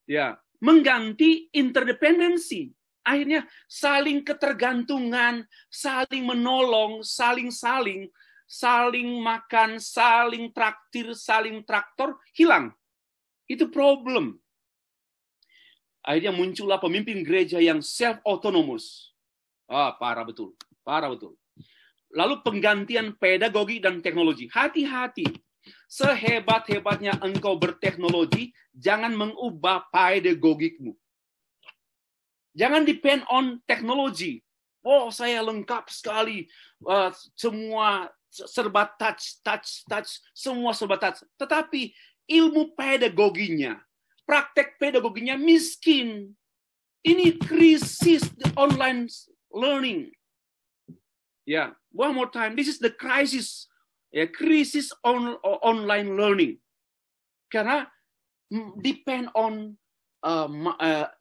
A: Ya, mengganti interdependensi. Akhirnya saling ketergantungan, saling menolong, saling makan, saling traktir, saling traktor, hilang. Itu problem. Akhirnya muncullah pemimpin gereja yang self-autonomous. Parah betul. Lalu penggantian pedagogi dan teknologi. Hati-hati. Sehebat-hebatnya engkau berteknologi, jangan mengubah pedagogikmu. Jangan depend on teknologi. Saya lengkap sekali. Semua serba touch. Semua serba touch. Tetapi ilmu pedagoginya, praktek pedagoginya miskin. Ini krisis online learning. Ya, one more time. This is the crisis. Ya, krisis online learning. Karena depend on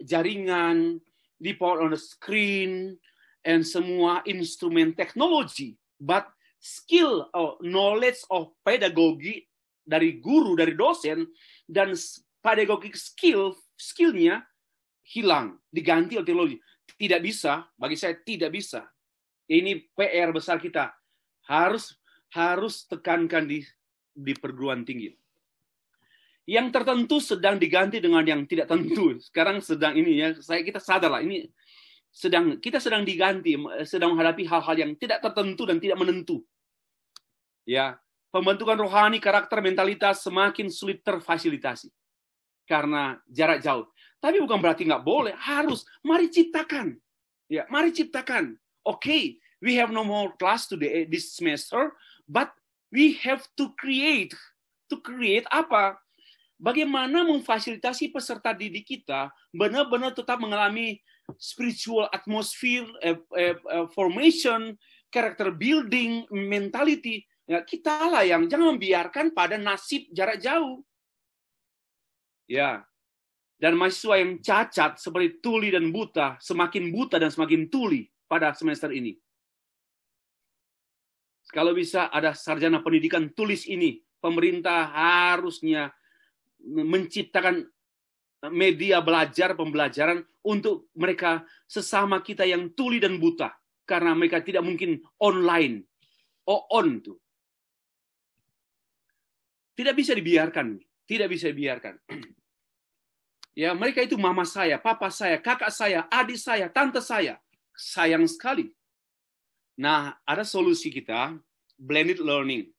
A: jaringan, depend on the screen, and semua instrumen teknologi. But skill or knowledge of pedagogi dari guru, dari dosen, dan pedagogic skillnya hilang, diganti oleh teknologi. Tidak bisa, bagi saya tidak bisa. Ini PR besar kita. Harus tekankan di perguruan tinggi. Yang tertentu sedang diganti dengan yang tidak tentu. Sekarang sedang ini ya, kita sadarlah ini kita sedang diganti, sedang menghadapi hal-hal yang tidak tertentu dan tidak menentu. Ya, pembentukan rohani, karakter, mentalitas semakin sulit terfasilitasi karena jarak jauh. Tapi bukan berarti nggak boleh, harus. Mari ciptakan. Ya, mari ciptakan. Okay, we have no more class today this semester, but we have to create. To create apa? Bagaimana memfasilitasi peserta didik kita benar-benar tetap mengalami spiritual atmosphere, formation, character building, mentality. Ya, kitalah yang jangan membiarkan pada nasib jarak jauh. Ya. Dan mahasiswa yang cacat seperti tuli dan buta, semakin buta dan semakin tuli pada semester ini. Kalau bisa ada sarjana pendidikan tulis ini, pemerintah harusnya menciptakan media pembelajaran untuk mereka sesama kita yang tuli dan buta. Karena mereka tidak mungkin online. On tuh. Tidak bisa dibiarkan. Ya, mereka itu mama saya, papa saya, kakak saya, adik saya, tante saya. Sayang sekali. Nah, ada solusi kita, blended learning.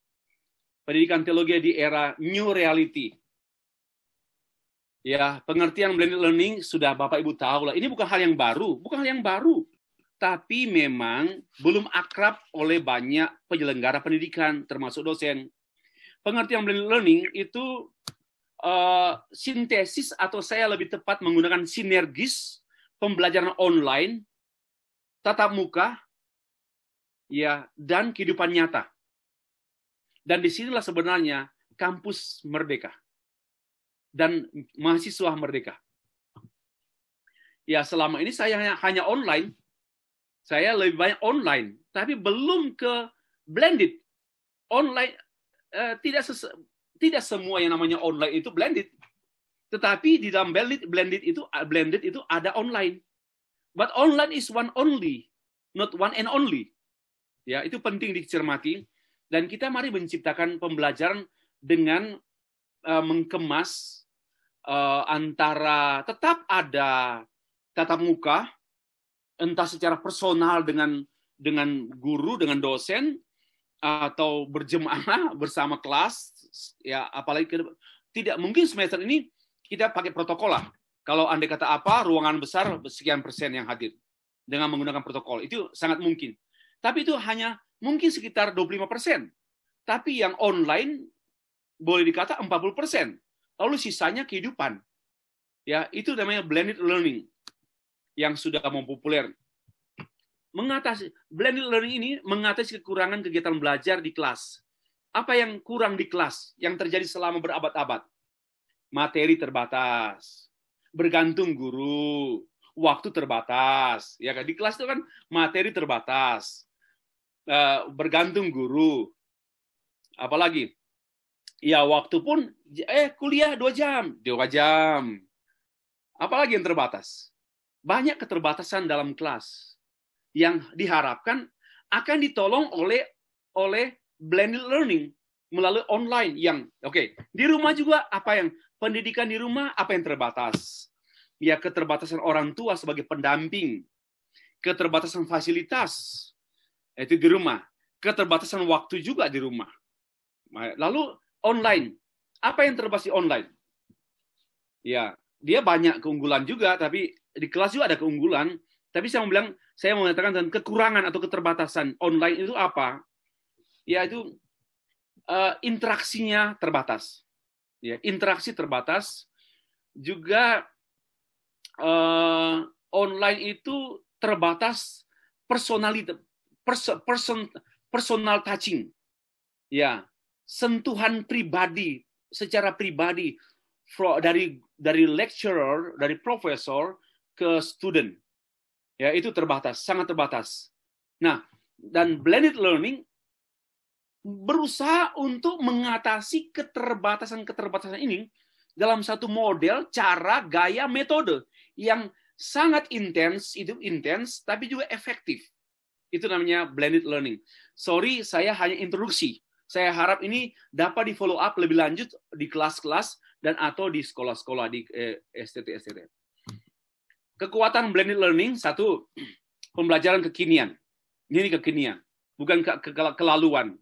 A: Pendidikan teologi di era new reality. Ya, pengertian blended learning sudah Bapak Ibu tahu lah. Ini bukan hal yang baru. Tapi memang belum akrab oleh banyak penyelenggara pendidikan, termasuk dosen. Pengertian blended learning itu sintesis, atau saya lebih tepat menggunakan sinergis pembelajaran online, tatap muka, ya, dan kehidupan nyata. Dan disinilah sebenarnya kampus merdeka dan mahasiswa merdeka. Ya, selama ini saya hanya online. Saya lebih banyak online, tapi belum ke blended. Online tidak semua yang namanya online itu blended. Tetapi di dalam blended itu ada online. But online is one only, not one and only. Ya, itu penting dicermati. Dan kita mari menciptakan pembelajaran dengan mengemas antara tetap ada tatap muka, entah secara personal dengan guru, dengan dosen, atau berjemaah bersama kelas, ya apalagi tidak mungkin semester ini kita pakai protokol lah. Kalau andai kata apa, ruangan besar sekian persen yang hadir dengan menggunakan protokol, itu sangat mungkin. Tapi itu hanya mungkin sekitar 25%. Tapi yang online boleh dikata 40%. Lalu sisanya kehidupan. Ya, itu namanya blended learning yang sudah populer. Mengatasi blended learning ini mengatasi kekurangan kegiatan belajar di kelas. Apa yang kurang di kelas yang terjadi selama berabad-abad? Materi terbatas, bergantung guru, waktu terbatas. Ya kan, di kelas itu kan materi terbatas, bergantung guru. Apalagi? Ya waktu pun kuliah 2 jam. Apalagi yang terbatas? Banyak keterbatasan dalam kelas yang diharapkan akan ditolong oleh blended learning melalui online yang di rumah juga apa yang pendidikan di rumah apa yang terbatas? Ya keterbatasan orang tua sebagai pendamping, keterbatasan fasilitas itu di rumah, keterbatasan waktu juga di rumah. Lalu online, apa yang terbatas di online? Ya, dia banyak keunggulan juga, tapi di kelas juga ada keunggulan. Tapi saya mau mengatakan tentang kekurangan atau keterbatasan online itu apa? Ya itu interaksinya terbatas. Ya, interaksi terbatas. Juga online itu terbatas personal touching. Ya, sentuhan pribadi secara pribadi dari lecturer, dari profesor ke student. Ya, itu terbatas, sangat terbatas. Nah, dan blended learning berusaha untuk mengatasi keterbatasan-keterbatasan ini dalam satu model, cara, gaya, metode yang sangat intens, tapi juga efektif. Itu namanya blended learning. Sorry, saya hanya introduksi. Saya harap ini dapat di-follow up lebih lanjut di kelas-kelas dan atau di sekolah-sekolah di STT. Kekuatan blended learning, satu, pembelajaran kekinian. Ini kekinian, bukan kelaluan.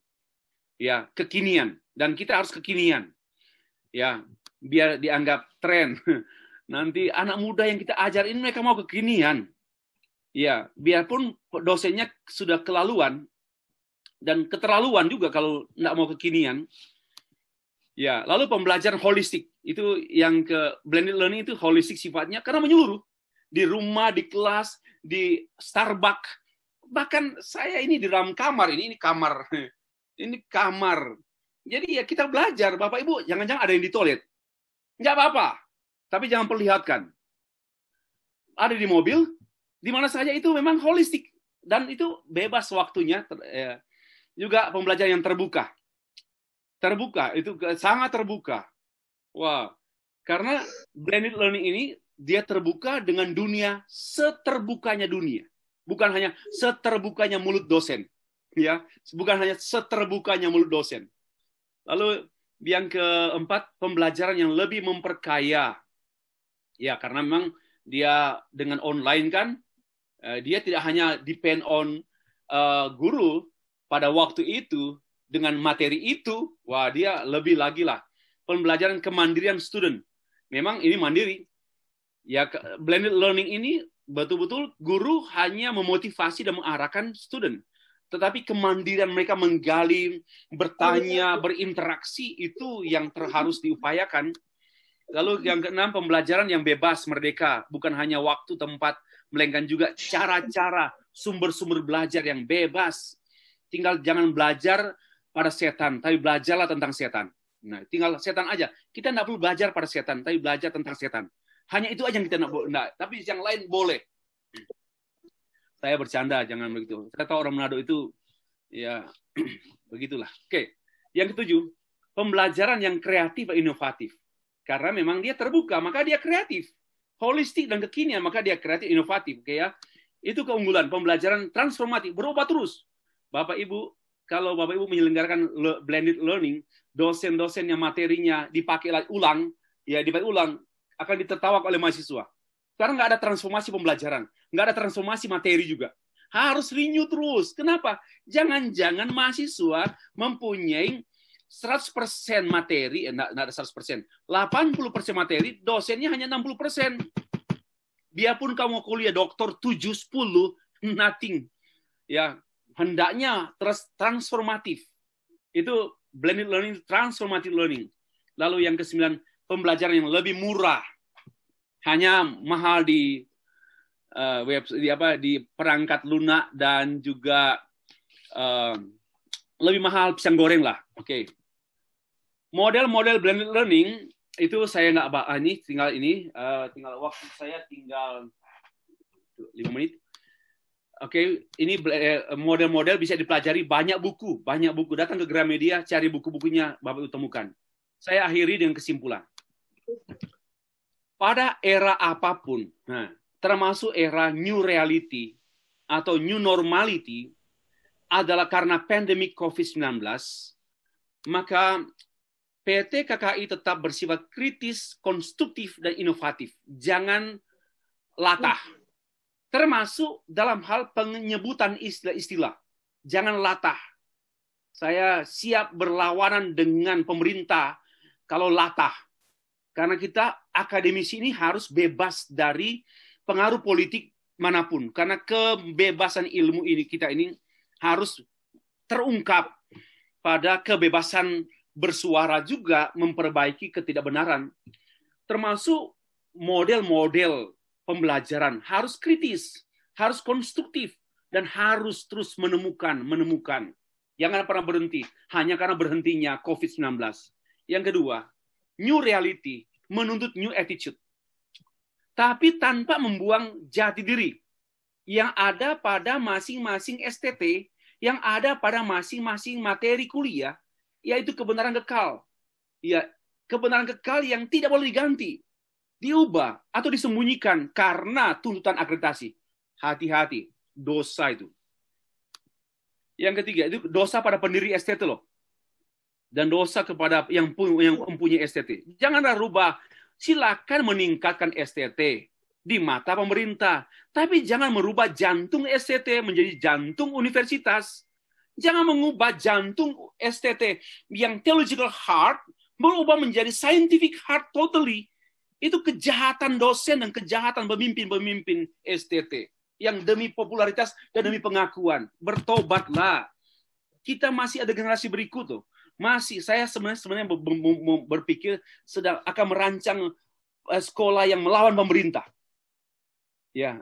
A: Ya, kekinian. Dan kita harus kekinian. Ya, biar dianggap tren. Nanti anak muda yang kita ajar ini mereka mau kekinian. Ya, biarpun dosennya sudah kelaluan dan keterlaluan juga kalau nggak mau kekinian. Ya, lalu pembelajaran holistik. Itu yang ke blended learning itu holistik sifatnya karena menyeluruh. Di rumah, di kelas, di Starbucks. Bahkan saya ini di dalam kamar, ini kamar. Ini kamar. Jadi ya kita belajar, Bapak Ibu, jangan-jangan ada yang di toilet. Nggak apa-apa, tapi jangan perlihatkan. Ada di mobil, di mana saja itu memang holistik. Dan itu bebas waktunya. Juga pembelajaran yang terbuka. Terbuka, itu sangat terbuka. Wah, karena blended learning ini, dia terbuka dengan dunia seterbukanya dunia. Bukan hanya seterbukanya mulut dosen. Ya, bukan hanya seterbukanya mulut dosen. Lalu yang keempat, pembelajaran yang lebih memperkaya. Ya, karena memang dia dengan online kan, dia tidak hanya depend on guru pada waktu itu, dengan materi itu, wah dia lebih lagi lah. Pembelajaran kemandirian student. Memang ini mandiri. Ya, blended learning ini betul-betul guru hanya memotivasi dan mengarahkan student. Tetapi kemandirian mereka menggali, bertanya, berinteraksi itu yang harus diupayakan. Lalu yang keenam, pembelajaran yang bebas, merdeka. Bukan hanya waktu, tempat, melainkan juga cara-cara, sumber-sumber belajar yang bebas. Tinggal jangan belajar pada setan, tapi belajarlah tentang setan. Nah, tinggal setan aja. Kita nggak perlu belajar pada setan, tapi belajar tentang setan. Hanya itu aja yang kita nggak. Tapi yang lain boleh. Saya bercanda, jangan begitu. Saya tahu orang Manado itu, ya begitulah. Oke. Yang ketujuh, pembelajaran yang kreatif dan inovatif. Karena memang dia terbuka, maka dia kreatif. Holistik dan kekinian, maka dia kreatif, inovatif. Oke ya. Itu keunggulan, pembelajaran transformatif, berubah terus. Bapak Ibu, kalau Bapak Ibu menyelenggarakan blended learning, dosen-dosen yang materinya dipakai ulang, akan ditertawakan oleh mahasiswa. Karena nggak ada transformasi pembelajaran, nggak ada transformasi materi juga. Harus renew terus. Kenapa? Jangan-jangan mahasiswa mempunyai 100% materi, enggak ada 100%, 80% materi, dosennya hanya 60%. Biarpun kamu kuliah doktor 7-10, nothing. Ya, hendaknya transformatif. Itu blended learning, transformative learning. Lalu yang ke-9, pembelajaran yang lebih murah. Hanya mahal di di perangkat lunak dan juga lebih mahal pisang goreng lah. Oke. Model-model blended learning itu saya nggak bahas ini, tinggal waktu saya tinggal 5 menit. Oke, ini model-model bisa dipelajari, banyak buku. Datang ke Gramedia, cari buku-bukunya, Bapak temukan. Saya akhiri dengan kesimpulan. Pada era apapun, termasuk era new reality atau new normality, adalah karena pandemi COVID-19, maka PT KKI tetap bersifat kritis, konstruktif, dan inovatif. Jangan latah. Termasuk dalam hal penyebutan istilah-istilah. Jangan latah. Saya siap berlawanan dengan pemerintah kalau latah. Karena kita akademisi ini harus bebas dari pengaruh politik manapun. Karena kebebasan ilmu kita ini harus terungkap pada kebebasan bersuara juga memperbaiki ketidakbenaran. Termasuk model-model pembelajaran harus kritis, harus konstruktif, dan harus terus menemukan. Jangan pernah berhenti, hanya karena berhentinya COVID-19. Yang kedua, new reality menuntut new attitude. Tapi tanpa membuang jati diri yang ada pada masing-masing STT, yang ada pada masing-masing materi kuliah, yaitu kebenaran kekal. Ya, kebenaran kekal yang tidak boleh diganti, diubah, atau disembunyikan karena tuntutan akreditasi. Hati-hati, dosa itu. Yang ketiga, itu dosa pada pendiri STT loh. Dan dosa kepada yang mempunyai STT. Janganlah rubah. Silakan meningkatkan STT di mata pemerintah. Tapi jangan merubah jantung STT menjadi jantung universitas. Jangan mengubah jantung STT yang theological heart berubah menjadi scientific heart totally. Itu kejahatan dosen dan kejahatan pemimpin-pemimpin STT yang demi popularitas dan demi pengakuan. Bertobatlah. Kita masih ada generasi berikut tuh. Saya sebenarnya berpikir sedang akan merancang sekolah yang melawan pemerintah. Ya,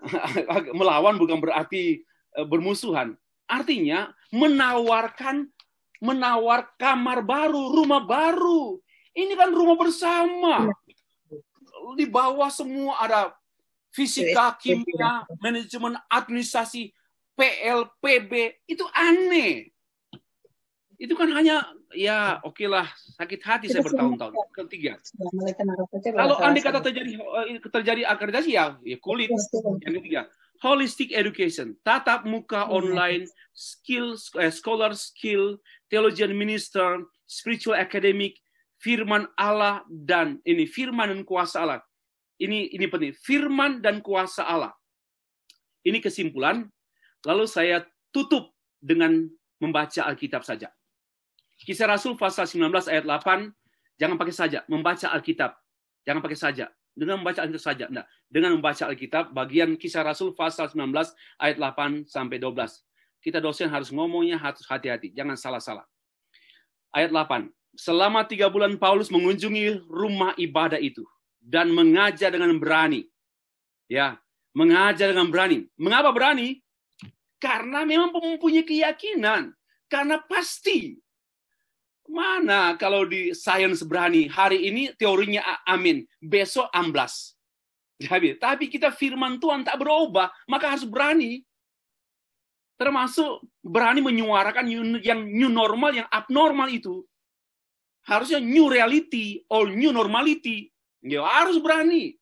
A: melawan bukan berarti bermusuhan. Artinya menawar kamar baru, rumah baru. Ini kan rumah bersama. Di bawah semua ada fisika, kimia, manajemen, administrasi, PL, PB. Itu aneh. Itu kan hanya, ya oke lah, sakit hati saya bertahun-tahun. Ketiga. Kalau andai kata terjadi akreditasi, ya kulit. Yang ketiga. Holistic education, tatap muka online, scholar skill, theologian minister, spiritual academic, firman Allah, dan ini firman dan kuasa Allah. Ini penting, firman dan kuasa Allah. Ini kesimpulan. Lalu saya tutup dengan membaca Alkitab saja. Kisah Rasul pasal 19 ayat 8, jangan pakai saja, membaca Alkitab. Jangan pakai saja. Dengan membaca Alkitab saja. Nah, dengan membaca Alkitab, bagian Kisah Rasul pasal 19 ayat 8 sampai 12. Kita dosen harus ngomongnya harus hati-hati, jangan salah-salah. Ayat 8. Selama 3 bulan Paulus mengunjungi rumah ibadah itu dan mengajar dengan berani. Ya, mengajar dengan berani. Mengapa berani? Karena memang mempunyai keyakinan. Karena pasti. Mana kalau di sains berani, hari ini teorinya amin, besok amblas. Tapi kita firman Tuhan tak berubah, maka harus berani. Termasuk berani menyuarakan yang new normal, yang abnormal itu. Harusnya new reality or new normality. Ya, harus berani.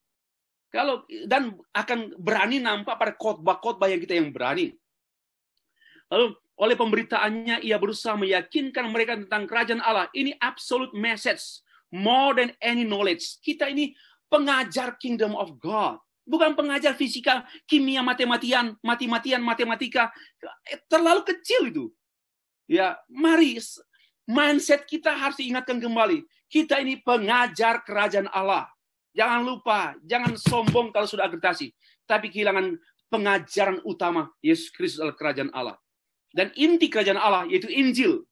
A: Dan akan berani nampak pada khotbah-khotbah yang kita yang berani. Lalu oleh pemberitaannya, ia berusaha meyakinkan mereka tentang kerajaan Allah. Ini absolute message, more than any knowledge. Kita ini pengajar kingdom of God. Bukan pengajar fisika, kimia, matematika. Terlalu kecil itu. Ya, mari mindset kita harus diingatkan kembali. Kita ini pengajar kerajaan Allah. Jangan lupa, jangan sombong kalau sudah akreditasi. Tapi kehilangan pengajaran utama, Yesus Kristus adalah kerajaan Allah. Dan inti kerajaan Allah yaitu Injil.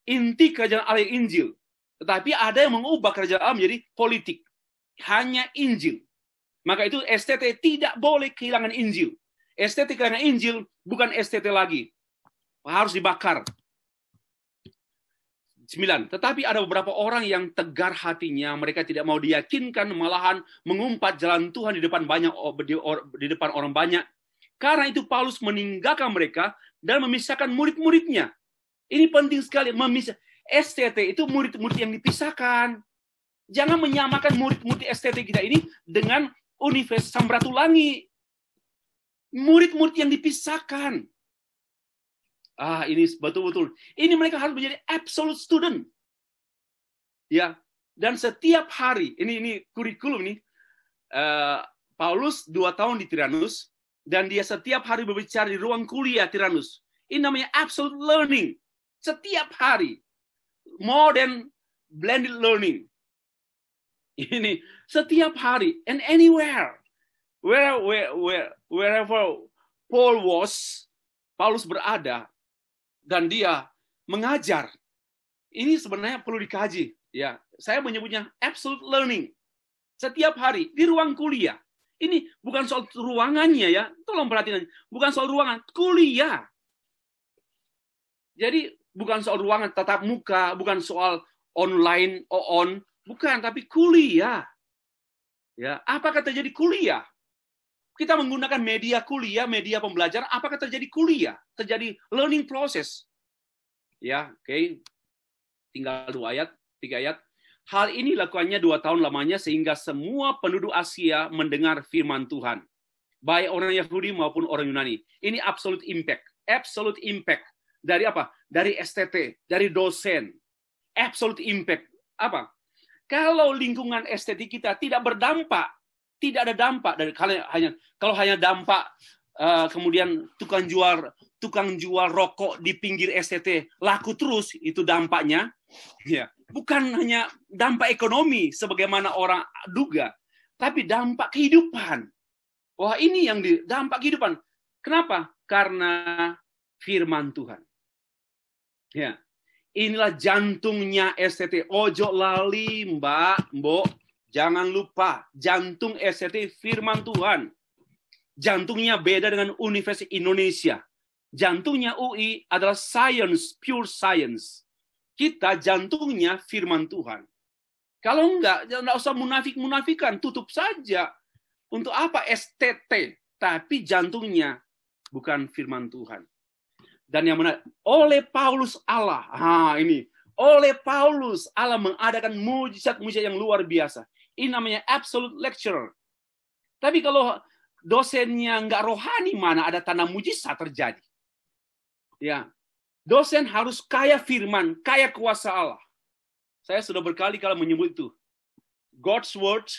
A: Inti kerajaan Allah Injil. Tetapi ada yang mengubah kerajaan Allah menjadi politik. Hanya Injil. Maka itu STT tidak boleh kehilangan Injil. STT kehilangan Injil bukan STT lagi. Harus dibakar. 9. Tetapi ada beberapa orang yang tegar hatinya. Mereka tidak mau diyakinkan, malahan mengumpat jalan Tuhan di depan orang banyak. Karena itu Paulus meninggalkan mereka dan memisahkan murid-muridnya. Ini penting sekali. STT itu murid-murid yang dipisahkan. Jangan menyamakan murid-murid STT kita ini dengan Universitas Samratulangi. Murid-murid yang dipisahkan. Ini betul-betul. Ini mereka harus menjadi absolute student. Ya, dan setiap hari, ini kurikulum ini, Paulus 2 tahun di Tyrannus, dan dia setiap hari berbicara di ruang kuliah Tyrannus. Ini namanya absolute learning. Setiap hari. More than blended learning. Ini setiap hari and anywhere, wherever Paulus berada dan dia mengajar. Ini sebenarnya perlu dikaji. Ya, saya menyebutnya absolute learning. Setiap hari di ruang kuliah. Ini bukan soal ruangannya ya, tolong perhatikan. Bukan soal ruangan, kuliah. Jadi bukan soal ruangan tatap muka, bukan soal online bukan, tapi kuliah. Ya, apakah terjadi kuliah? Kita menggunakan media kuliah, media pembelajaran, apakah terjadi kuliah? Terjadi learning process. Ya, oke. Tinggal 3 ayat. Hal ini lakukannya 2 tahun lamanya sehingga semua penduduk Asia mendengar firman Tuhan. Baik orang Yahudi maupun orang Yunani. Ini absolute impact. Absolute impact. Dari apa? Dari STT, dari dosen. Absolute impact. Apa? Kalau lingkungan estetik kita tidak berdampak, tidak ada dampak dari kalau hanya dampak kemudian tukang jual rokok di pinggir STT laku terus, itu dampaknya. Ya, bukan hanya dampak ekonomi sebagaimana orang duga, tapi dampak kehidupan. Wah, ini yang dampak kehidupan. Kenapa? Karena firman Tuhan. Ya. Inilah jantungnya STT. Ojo lali, Mbok. Jangan lupa, jantung STT firman Tuhan. Jantungnya beda dengan Universitas Indonesia. Jantungnya UI adalah science, pure science. Kita jantungnya firman Tuhan. Kalau enggak usah munafik-munafikan, tutup saja. Untuk apa STT? Tapi jantungnya bukan firman Tuhan. Dan yang menarik, oleh Paulus Allah. Oleh Paulus Allah mengadakan mujizat-mujizat yang luar biasa. Ini namanya absolute lecturer. Tapi kalau dosennya nggak rohani, mana ada tanda mujizat terjadi. Ya, dosen harus kaya firman, kaya kuasa Allah. Saya sudah berkali-kali menyebut itu. God's word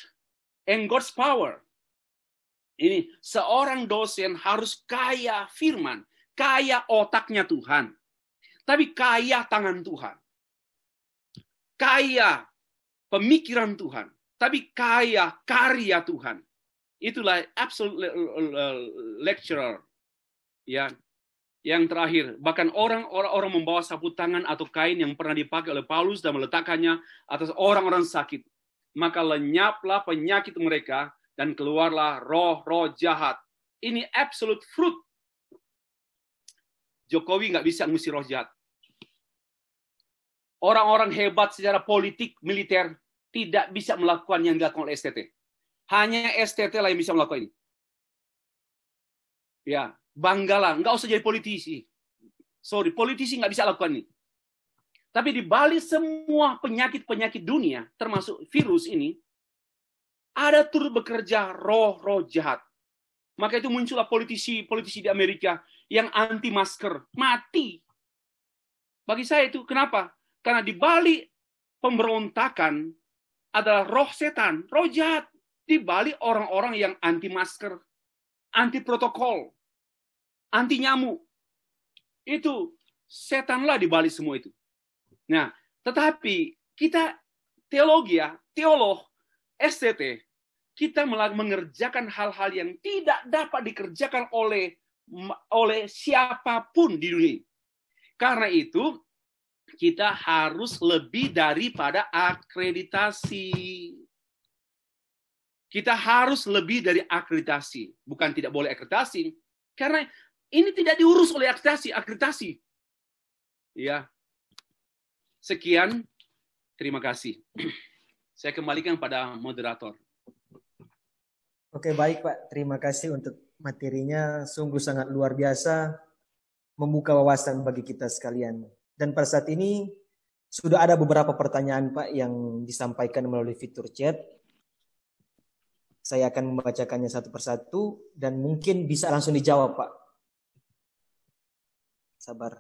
A: and God's power. Ini seorang dosen harus kaya firman. Kaya otaknya Tuhan. Tapi kaya tangan Tuhan. Kaya pemikiran Tuhan. Tapi kaya karya Tuhan. Itulah absolute lecturer. Ya. Yang terakhir, bahkan orang membawa sapu tangan atau kain yang pernah dipakai oleh Paulus dan meletakkannya atas orang-orang sakit. Maka lenyaplah penyakit mereka dan keluarlah roh-roh jahat. Ini absolute fruit. Jokowi nggak bisa ngusir roh jahat. Orang-orang hebat secara politik, militer, tidak bisa melakukan yang dilakukan oleh STT. Hanya STT lah yang bisa melakukan ini. Ya, banggalah, nggak usah jadi politisi. Sorry, politisi nggak bisa lakukan ini. Tapi di balik semua penyakit-penyakit dunia, termasuk virus ini, ada turut bekerja roh-roh jahat. Maka itu muncullah politisi di Amerika yang anti masker, mati. Bagi saya itu kenapa? Karena di balik pemberontakan adalah roh setan, roh jahat. di balik orang-orang yang anti masker, anti protokol, anti nyamuk. Itu setanlah di balik semua itu. Nah, tetapi kita teolog, STT, kita mengerjakan hal-hal yang tidak dapat dikerjakan oleh siapapun di dunia. Karena itu, kita harus lebih daripada akreditasi. Kita harus lebih dari akreditasi. Bukan tidak boleh akreditasi. Karena ini tidak diurus oleh akreditasi. Ya. Sekian. Terima kasih. Saya kembalikan pada moderator.
B: Oke, baik Pak. Terima kasih untuk materinya. Sungguh sangat luar biasa. Membuka wawasan bagi kita sekalian. Dan pada saat ini sudah ada beberapa pertanyaan Pak yang disampaikan melalui fitur chat. Saya akan membacakannya satu persatu dan mungkin bisa langsung dijawab Pak. Sabar.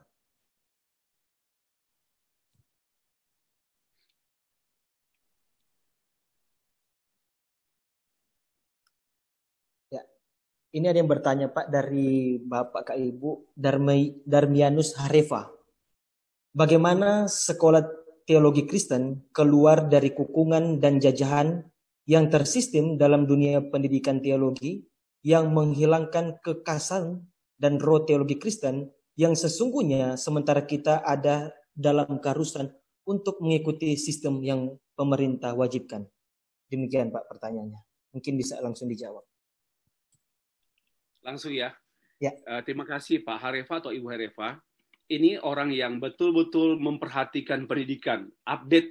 B: Ya, ini ada yang bertanya Pak dari Bapak Kak Ibu Darmianus Harefa. Bagaimana sekolah teologi Kristen keluar dari kukungan dan jajahan yang tersistem dalam dunia pendidikan teologi yang menghilangkan kekasan dan roh teologi Kristen yang sesungguhnya sementara kita ada dalam keharusan untuk mengikuti sistem yang pemerintah wajibkan. Demikian Pak pertanyaannya. Mungkin bisa langsung dijawab.
A: Langsung ya.
B: Ya.
A: Terima kasih Pak Harefa atau Ibu Harefa. Ini orang yang betul-betul memperhatikan pendidikan,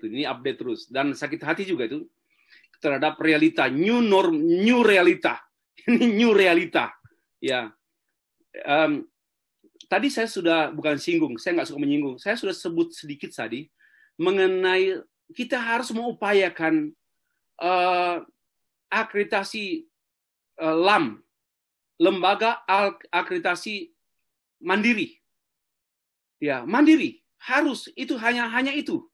A: ini update terus, dan sakit hati juga itu terhadap realita, new realita, ini new realita, ya. Tadi saya sudah bukan singgung, saya nggak suka menyinggung, saya sudah sebut sedikit tadi mengenai kita harus mengupayakan akreditasi LAM, lembaga akreditasi mandiri. Ya, mandiri harus itu hanya itu.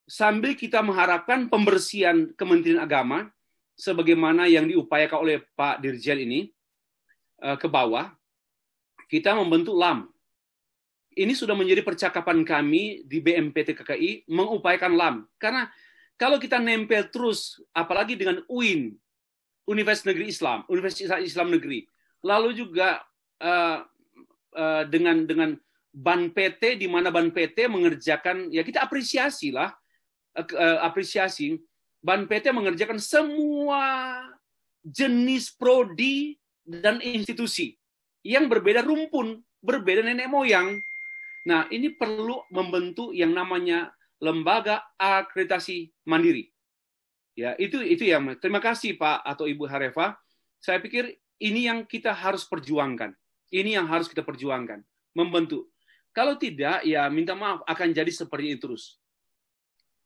A: Sambil kita mengharapkan pembersihan Kementerian Agama sebagaimana yang diupayakan oleh Pak Dirjen ini ke bawah, kita membentuk LAM. Ini sudah menjadi percakapan kami di BMPT KKI mengupayakan LAM. Karena kalau kita nempel terus, apalagi dengan UIN, Universitas Islam Negeri, lalu juga dengan Ban PT, di mana Ban PT mengerjakan, ya kita apresiasi Ban PT mengerjakan semua jenis prodi dan institusi yang berbeda rumpun, berbeda nenek moyang. Nah, ini perlu membentuk yang namanya lembaga akreditasi mandiri. Ya, itu ya. Terima kasih Pak atau Ibu Harefa. Saya pikir ini yang kita harus perjuangkan. Ini yang harus kita perjuangkan, membentuk. Kalau tidak, ya minta maaf akan jadi seperti itu terus.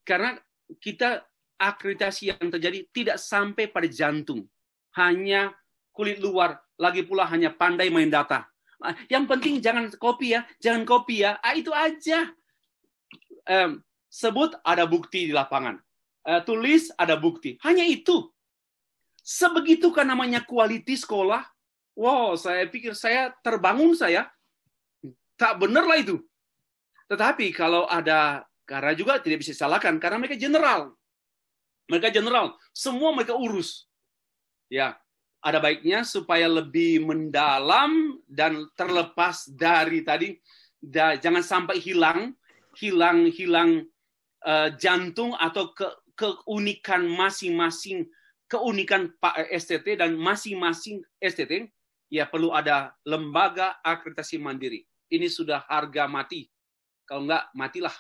A: Karena kita akreditasi yang terjadi tidak sampai pada jantung. Hanya kulit luar, lagi pula hanya pandai main data. Yang penting jangan copy ya. Itu aja. Sebut ada bukti di lapangan. Tulis ada bukti. Hanya itu. Sebegitu kan namanya quality sekolah. Wow, saya pikir saya terbangun saya. Tak benar lah itu. Tetapi kalau ada, karena juga tidak bisa disalahkan, karena mereka general. Semua mereka urus. Ya, ada baiknya supaya lebih mendalam dan terlepas dari tadi, jangan sampai hilang jantung atau keunikan masing-masing, keunikan Pak STT dan masing-masing STT, ya perlu ada lembaga akreditasi mandiri. Ini sudah harga mati. Kalau enggak, matilah.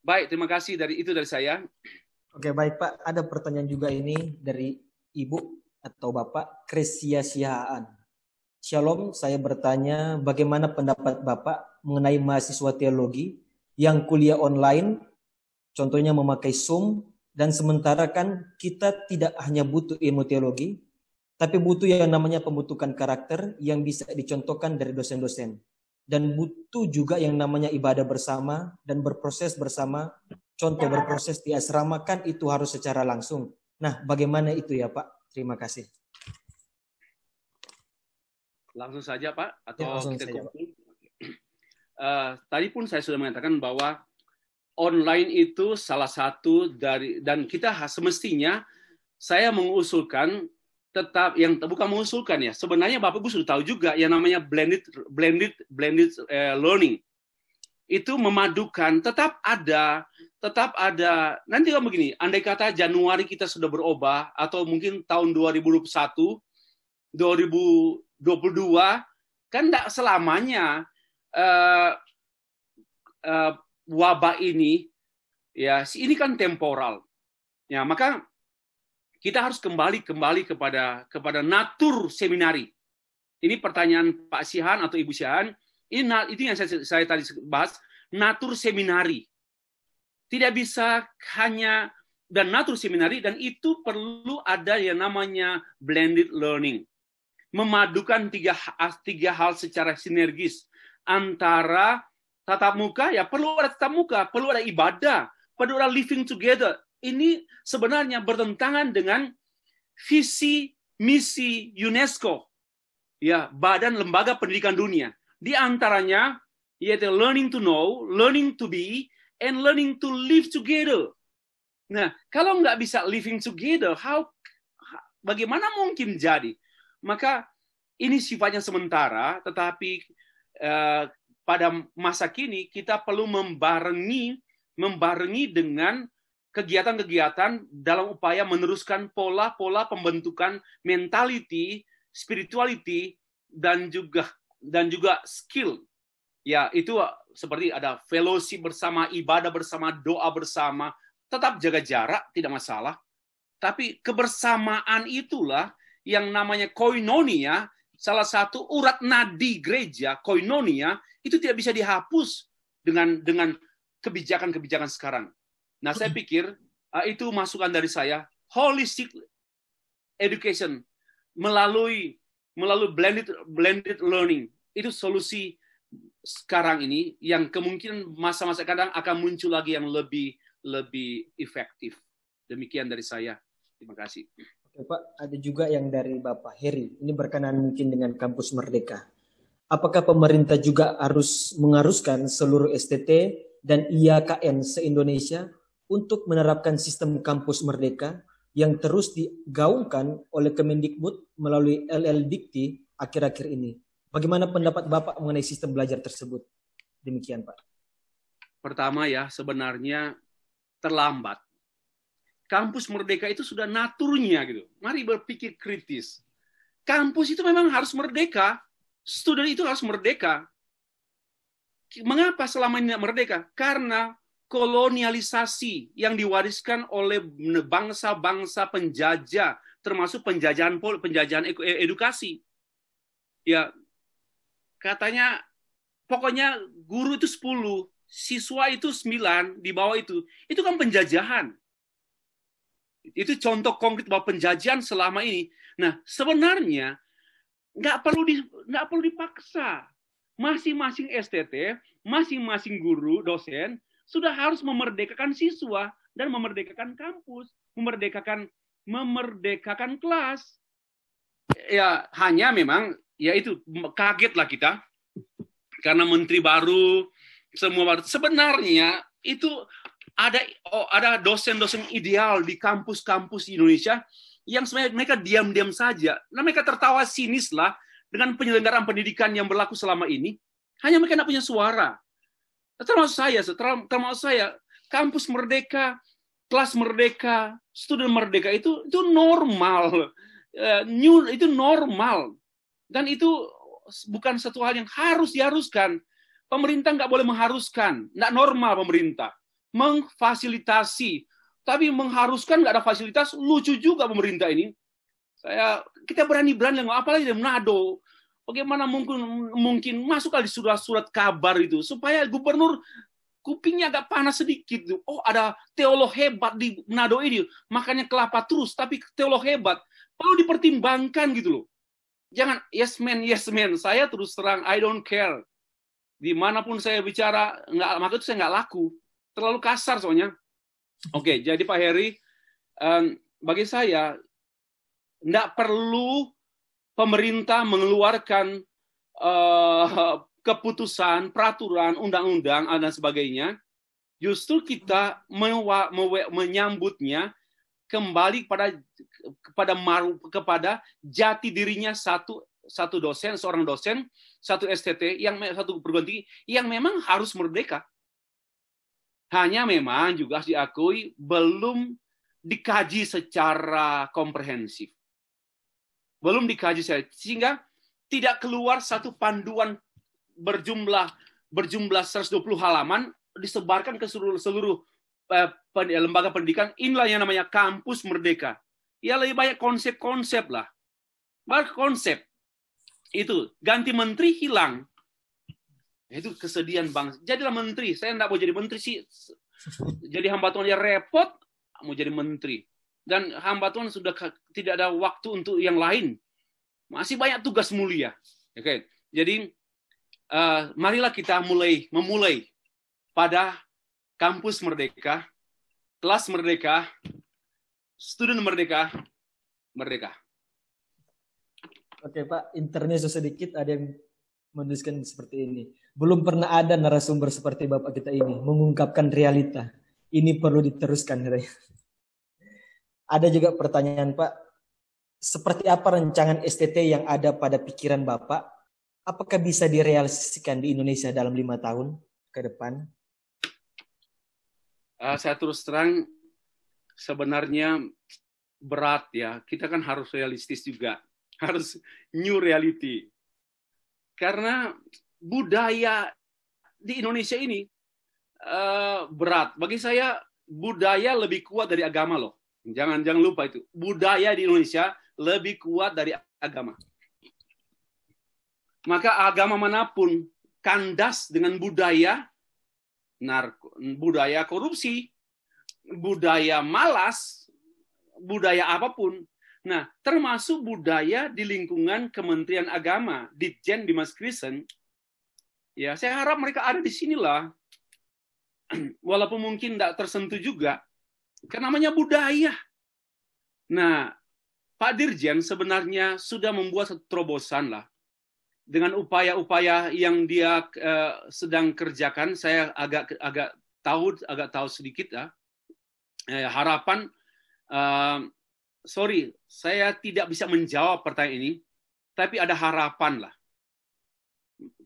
A: Baik, terima kasih dari saya.
B: Oke, baik Pak. Ada pertanyaan juga ini dari Ibu atau Bapak Kresia Sihaan. Shalom, saya bertanya bagaimana pendapat Bapak mengenai mahasiswa teologi yang kuliah online, contohnya memakai Zoom, dan sementara kan kita tidak hanya butuh ilmu teologi, tapi butuh yang namanya pembentukan karakter yang bisa dicontohkan dari dosen-dosen. Dan butuh juga yang namanya ibadah bersama dan berproses bersama. Contoh berproses di asrama kan itu harus secara langsung. Nah, bagaimana itu ya Pak? Terima kasih.
A: Langsung saja Pak,
B: Ya,
A: atau
B: langsung
A: kita
B: saja Pak.
A: kumpul. Tadi pun saya sudah mengatakan bahwa online itu salah satu dari, dan kita semestinya saya mengusulkan tetap yang bukan mengusulkan ya. Sebenarnya Bapak Ibu sudah tahu juga yang namanya blended learning. Itu memadukan, tetap ada. Nanti kan begini, andai kata Januari kita sudah berubah atau mungkin tahun 2021, 2022 kan tidak selamanya wabah ini ya, ini kan temporal. Ya, maka kita harus kembali kepada natur seminari. Ini pertanyaan Pak Sihan atau Ibu Sihan. Ini yang saya tadi bahas, natur seminari. Tidak bisa hanya dan natur seminari, dan itu perlu ada yang namanya blended learning. Memadukan tiga hal secara sinergis antara tatap muka, ya perlu ada tatap muka, perlu ada ibadah, perlu ada living together. Ini sebenarnya bertentangan dengan visi misi UNESCO, ya, Badan Lembaga Pendidikan Dunia. Di antaranya yaitu learning to know, learning to be, and learning to live together. Nah, kalau nggak bisa living together, bagaimana mungkin jadi? Maka ini sifatnya sementara, tetapi pada masa kini kita perlu membarengi dengan kegiatan-kegiatan dalam upaya meneruskan pola-pola pembentukan mentality, spirituality, dan juga skill. Ya, itu seperti ada fellowship bersama, ibadah bersama, doa bersama, tetap jaga jarak, tidak masalah. Tapi kebersamaan itulah yang namanya koinonia, salah satu urat nadi gereja, koinonia, itu tidak bisa dihapus dengan kebijakan-kebijakan sekarang. Nah, saya pikir itu masukan dari saya, holistic education melalui blended learning, itu solusi sekarang ini yang kemungkinan masa-masa kadang akan muncul lagi yang lebih efektif. Demikian dari saya. Terima kasih.
B: Oke Pak, ada juga yang dari Bapak Heri. Ini berkenaan mungkin dengan Kampus Merdeka. Apakah pemerintah juga harus mengharuskan seluruh STT dan IAKN se-Indonesia untuk menerapkan sistem Kampus Merdeka yang terus digaungkan oleh Kemendikbud melalui LLDikti akhir-akhir ini? Bagaimana pendapat Bapak mengenai sistem belajar tersebut? Demikian Pak.
A: Pertama ya, sebenarnya terlambat. Kampus Merdeka itu sudah naturnya gitu. Mari berpikir kritis. Kampus itu memang harus merdeka. Student itu harus merdeka. Mengapa selama ini tidak merdeka? Karena kolonialisasi yang diwariskan oleh bangsa-bangsa penjajah, termasuk penjajahan edukasi. Ya, katanya pokoknya guru itu 10, siswa itu 9, di bawah itu kan penjajahan. Itu contoh konkret bahwa penjajahan selama ini. Nah, sebenarnya nggak perlu dipaksa. Masing-masing STT, masing-masing guru, dosen sudah harus memerdekakan siswa dan memerdekakan kampus, memerdekakan kelas. Ya, hanya memang ya itu kagetlah kita karena menteri baru, semua baru. Sebenarnya itu ada dosen-dosen ideal di kampus-kampus di Indonesia yang sebenarnya mereka diam-diam saja. Nah, mereka tertawa sinis lah dengan penyelenggaraan pendidikan yang berlaku selama ini. Hanya mereka tidak punya suara. Termasuk saya, kampus merdeka, kelas merdeka, student merdeka itu normal. Itu normal. Dan itu bukan satu hal yang harus diharuskan. Pemerintah nggak boleh mengharuskan. Nggak normal pemerintah. Mengfasilitasi, tapi mengharuskan nggak ada fasilitas, lucu juga pemerintah ini. Kita berani ngomong, apalagi di Manado. Bagaimana mungkin masuk kali surat kabar itu supaya gubernur kupingnya agak panas sedikit. Oh, ada teolog hebat di Manado ini, makanya kelapa terus, tapi teolog hebat perlu dipertimbangkan gitu loh. Jangan yes man. Saya terus terang, I don't care. Dimanapun saya bicara, maka itu saya nggak laku. Terlalu kasar soalnya. Oke, jadi Pak Heri, bagi saya tidak perlu pemerintah mengeluarkan keputusan, peraturan, undang-undang, dan sebagainya. Justru kita menyambutnya kembali kepada jati dirinya satu dosen, seorang dosen, satu STT, satu perguruan tinggi yang memang harus merdeka. Hanya memang juga diakui belum dikaji secara komprehensif. Belum dikaji sehingga tidak keluar satu panduan berjumlah 120 halaman disebarkan ke seluruh lembaga pendidikan. Inilah yang namanya kampus merdeka. Ya lebih banyak konsep-konsep lah. Banyak konsep. Itu ganti menteri hilang. Itu kesedihan bang. Jadilah menteri. Saya tidak mau jadi menteri sih. Jadi hamba Tuhan ya repot mau jadi menteri. Dan hamba Tuhan sudah tidak ada waktu untuk yang lain. Masih banyak tugas mulia. Oke. Jadi marilah kita memulai pada kampus merdeka, kelas merdeka, student merdeka.
B: Oke Pak, intermezzo sedikit ada yang menuliskan seperti ini. Belum pernah ada narasumber seperti Bapak kita ini mengungkapkan realita. Ini perlu diteruskan. Ada juga pertanyaan Pak, seperti apa rancangan STT yang ada pada pikiran Bapak? Apakah bisa direalisasikan di Indonesia dalam 5 tahun ke depan?
A: Saya terus terang, sebenarnya berat ya. Kita kan harus realistis juga. Harus new reality. Karena budaya di Indonesia ini berat. Bagi saya, budaya lebih kuat dari agama loh. Jangan lupa itu. Budaya di Indonesia lebih kuat dari agama. Maka agama manapun kandas dengan budaya budaya korupsi, budaya malas, budaya apapun. Nah, termasuk budaya di lingkungan Kementerian Agama, Ditjen Dimas Kristen. Ya, saya harap mereka ada di sinilah. Walaupun mungkin tidak tersentuh juga. Karena namanya budaya. Nah, Pak Dirjen sebenarnya sudah membuat satu terobosan lah. Dengan upaya-upaya yang dia sedang kerjakan, saya agak tahu sedikit ya. Harapan, saya tidak bisa menjawab pertanyaan ini, tapi ada harapan lah.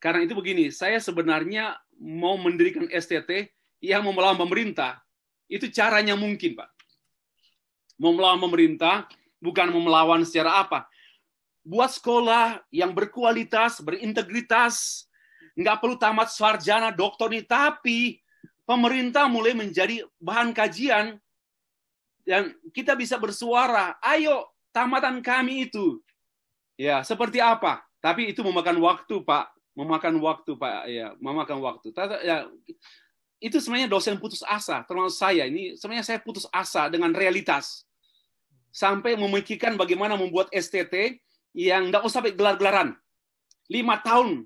A: Karena itu begini, saya sebenarnya mau mendirikan STT yang mau melawan pemerintah. Itu caranya mungkin, Pak. Mau melawan pemerintah, bukan mau melawan secara apa. Buat sekolah yang berkualitas, berintegritas, nggak perlu tamat sarjana, doktor nih, tapi pemerintah mulai menjadi bahan kajian, dan kita bisa bersuara, ayo tamatan kami itu. Ya, seperti apa? Tapi itu memakan waktu, Pak. Memakan waktu. Ya, itu sebenarnya dosen putus asa, termasuk saya. Ini sebenarnya saya putus asa dengan realitas. Sampai memikirkan bagaimana membuat STT yang tidak usah sampai gelar-gelaran. 5 tahun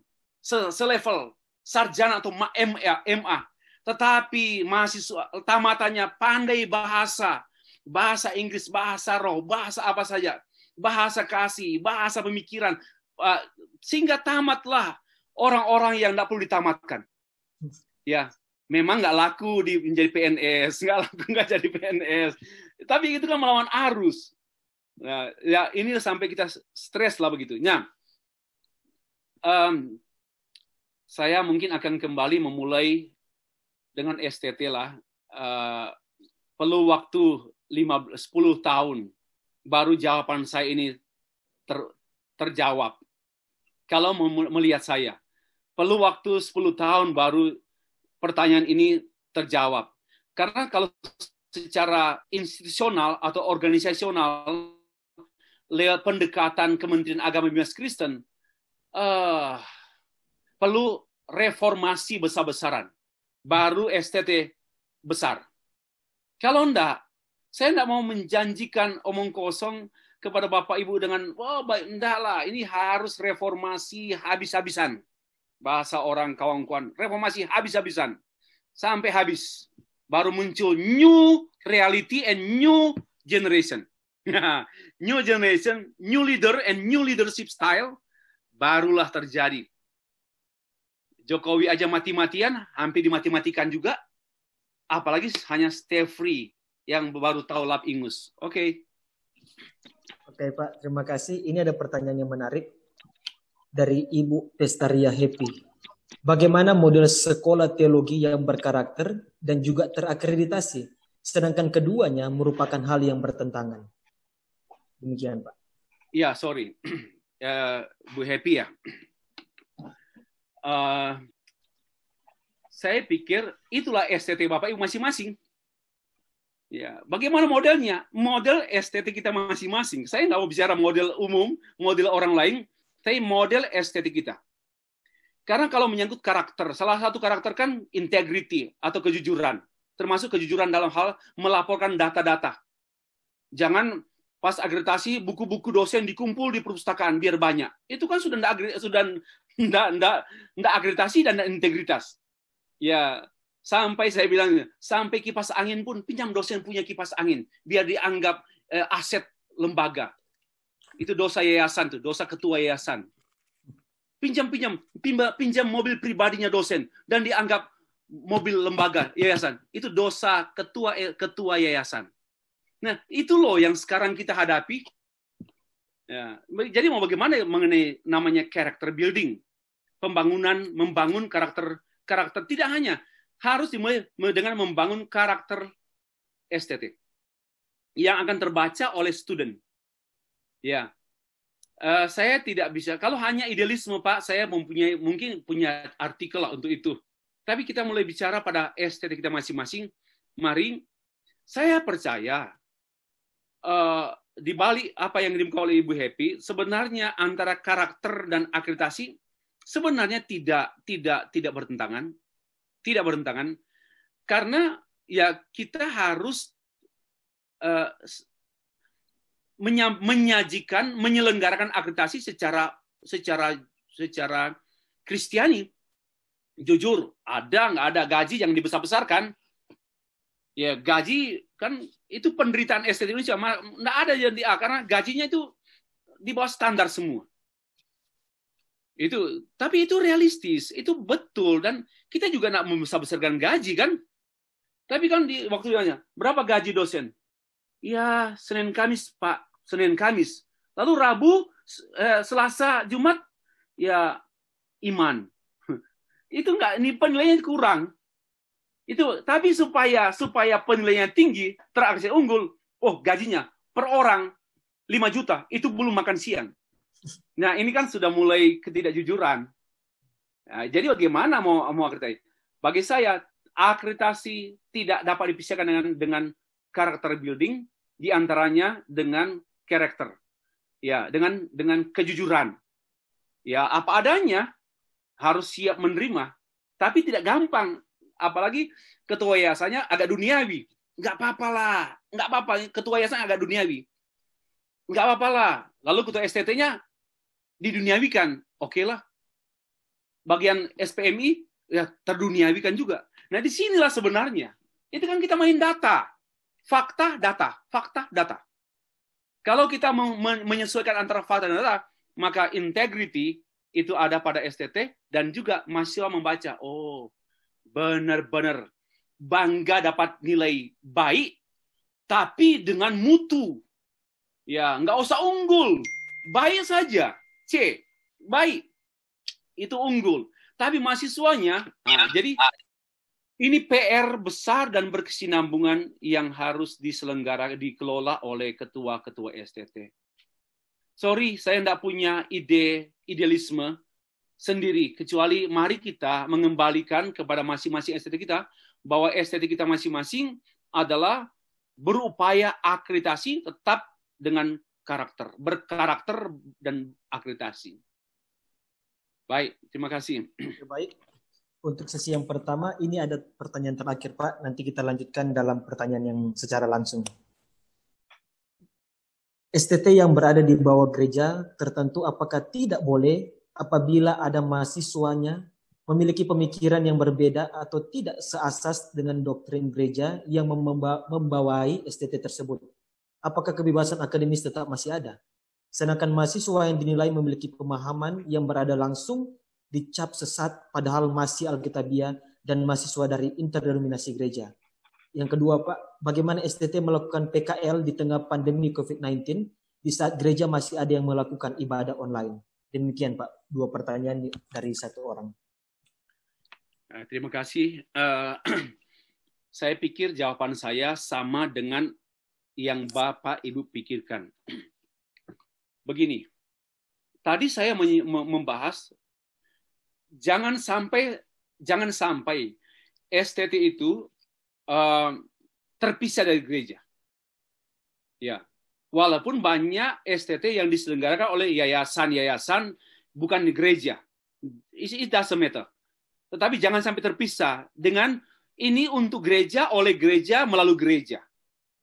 A: selevel sarjana atau MA. Tetapi mahasiswa tamatannya pandai bahasa Inggris, bahasa roh, bahasa apa saja, bahasa kasih, bahasa pemikiran, sehingga tamatlah orang-orang yang tidak perlu ditamatkan. Ya, memang nggak laku menjadi PNS, nggak jadi PNS. Tapi itu kan melawan arus. Nah, ya ini sampai kita stres lah begitu. Nah, saya mungkin akan kembali memulai dengan STT lah. Perlu waktu 10 tahun baru jawaban saya ini terjawab. Kalau melihat saya, perlu waktu 10 tahun baru pertanyaan ini terjawab. Karena kalau secara institusional atau organisasional lewat pendekatan Kementerian Agama Dimas Kristen, perlu reformasi besar-besaran. Baru STT besar. Kalau enggak, saya enggak mau menjanjikan omong kosong kepada Bapak Ibu dengan, baik, enggak lah, ini harus reformasi habis-habisan. Bahasa orang kawan-kawan, reformasi habis-habisan. Sampai habis. Baru muncul new reality and new generation. New generation, new leader, and new leadership style barulah terjadi. Jokowi aja mati-matian, hampir dimati-matikan juga. Apalagi hanya stay free yang baru tahu lap ingus. Oke.
B: Oke Pak, terima kasih. Ini ada pertanyaan yang menarik dari Ibu Pestaria Happy. Bagaimana model sekolah teologi yang berkarakter dan juga terakreditasi, sedangkan keduanya merupakan hal yang bertentangan? Demikian Pak.
A: Ya, sorry. Bu Happy ya. Saya pikir itulah STT Bapak Ibu masing-masing. Ya, bagaimana modelnya? Model STT kita masing-masing. Saya nggak mau bicara model umum, model orang lain, tapi model STT kita. Karena kalau menyangkut karakter, salah satu karakter kan integrity atau kejujuran. Termasuk kejujuran dalam hal melaporkan data-data. Jangan pas akreditasi buku-buku dosen dikumpul di perpustakaan biar banyak. Itu kan sudah enggak akreditasi dan enggak integritas. Ya, sampai saya bilang, sampai kipas angin pun pinjam dosen punya kipas angin biar dianggap aset lembaga. Itu dosa yayasan tuh, dosa ketua yayasan. Pinjam mobil pribadinya dosen dan dianggap mobil lembaga yayasan. Itu dosa ketua yayasan. Nah, itu loh yang sekarang kita hadapi. Ya, jadi mau bagaimana mengenai namanya character building, membangun karakter tidak hanya harus dimulai dengan membangun karakter STT yang akan terbaca oleh student. Ya, saya tidak bisa. Kalau hanya idealisme Pak, saya mungkin punya artikel lah untuk itu. Tapi kita mulai bicara pada STT kita masing-masing. Mari, saya percaya di balik apa yang dimuka oleh Ibu Happy, sebenarnya antara karakter dan akreditasi sebenarnya tidak bertentangan. Tidak bertentangan. Karena ya kita harus menyelenggarakan akreditasi secara Kristiani. Jujur, nggak ada gaji yang dibesar-besarkan. Ya, gaji kan itu penderitaan STT Indonesia. Nggak ada yang karena gajinya itu di bawah standar semua. Tapi itu realistis, itu betul, dan kita juga nggak membesar-besarkan gaji kan. Tapi kan di waktu ditanya, berapa gaji dosen? Ya, Senin Kamis Pak, Senin Kamis. Lalu Rabu, Selasa, Jumat, ya iman. Itu nggak, ini penilaiannya kurang. Tapi supaya penilaiannya tinggi, teraksesif unggul, gajinya per orang 5 juta, itu belum makan siang. Nah, ini kan sudah mulai ketidakjujuran. Nah, jadi bagaimana mau akreditasi? Bagi saya, akreditasi tidak dapat dipisahkan dengan karakter building, diantaranya dengan karakter, ya, dengan kejujuran. Ya, apa adanya, harus siap menerima, tapi tidak gampang. Apalagi ketua yayasannya agak duniawi. Nggak apa-apa lah. Nggak apa-apa. Ketua yayasan agak duniawi. Nggak apa-apa lah. Lalu ketua STT-nya diduniawikan. Oke lah. Bagian SPMI ya terduniawikan juga. Nah, disinilah sebenarnya. Itu kan kita main data. Fakta, data. Fakta, data. Kalau kita menyesuaikan antara fakta dan data, maka integrity itu ada pada STT dan juga mahasiswa membaca. Oh, benar-benar bangga dapat nilai baik, tapi dengan mutu. Ya, nggak usah unggul, baik saja. C, baik, itu unggul. Tapi mahasiswanya, jadi ini PR besar dan berkesinambungan yang harus dikelola oleh ketua-ketua STT. Sorry, saya nggak punya idealisme sendiri, kecuali mari kita mengembalikan kepada masing-masing STT kita bahwa STT kita masing-masing adalah berupaya akreditasi tetap dengan berkarakter dan akreditasi. Baik, terima kasih.
B: Baik, untuk sesi yang pertama ini ada pertanyaan terakhir Pak, nanti kita lanjutkan dalam pertanyaan yang secara langsung. STT yang berada di bawah gereja tertentu apakah tidak boleh apabila ada mahasiswanya memiliki pemikiran yang berbeda atau tidak seasas dengan doktrin gereja yang membawai STT tersebut? apakah kebebasan akademis tetap masih ada? Sedangkan mahasiswa yang dinilai memiliki pemahaman yang berada langsung dicap sesat padahal masih Alkitabiah dan mahasiswa dari interdenominasi gereja. Yang kedua, Pak, bagaimana STT melakukan PKL di tengah pandemi COVID-19 di saat gereja masih ada yang melakukan ibadah online? Demikian, Pak, 2 pertanyaan dari 1 orang.
A: Terima kasih. Saya pikir jawaban saya sama dengan yang Bapak Ibu pikirkan. Begini, tadi saya membahas jangan sampai STT itu terpisah dari gereja. Ya, walaupun banyak STT yang diselenggarakan oleh yayasan-yayasan bukan di gereja, it doesn't matter. Tetapi jangan sampai terpisah dengan ini untuk gereja, oleh gereja, melalui gereja.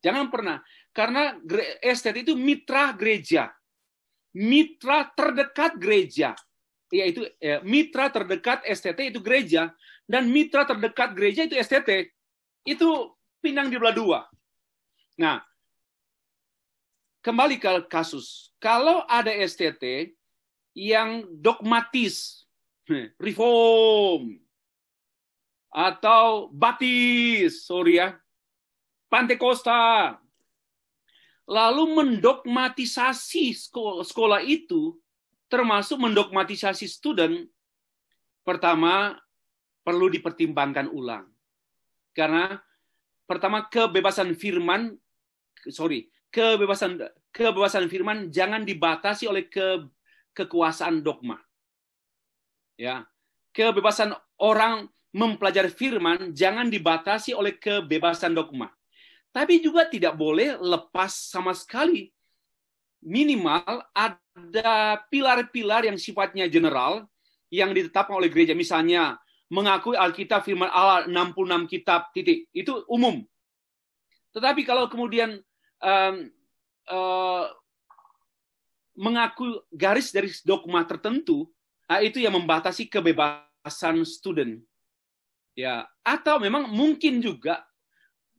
A: Jangan pernah. Karena STT itu mitra gereja. Mitra terdekat gereja. Yaitu mitra terdekat STT itu gereja. Dan mitra terdekat gereja itu STT. Itu pinang di belah dua. Nah, kembali ke kasus. Kalau ada STT yang dogmatis, reform, atau baptis, Pantekosta, lalu mendogmatisasi sekolah itu, termasuk mendogmatisasi student, pertama perlu dipertimbangkan ulang. Karena pertama kebebasan firman jangan dibatasi oleh kekuasaan dogma. Ya. Kebebasan orang mempelajari firman jangan dibatasi oleh kebebasan dogma. Tapi juga tidak boleh lepas sama sekali. Minimal ada pilar-pilar yang sifatnya general yang ditetapkan oleh gereja. Misalnya mengakui Alkitab firman Allah 66 kitab titik. Itu umum. Tetapi kalau kemudian mengaku garis dari dogma tertentu, itu yang membatasi kebebasan student. Ya, atau memang mungkin juga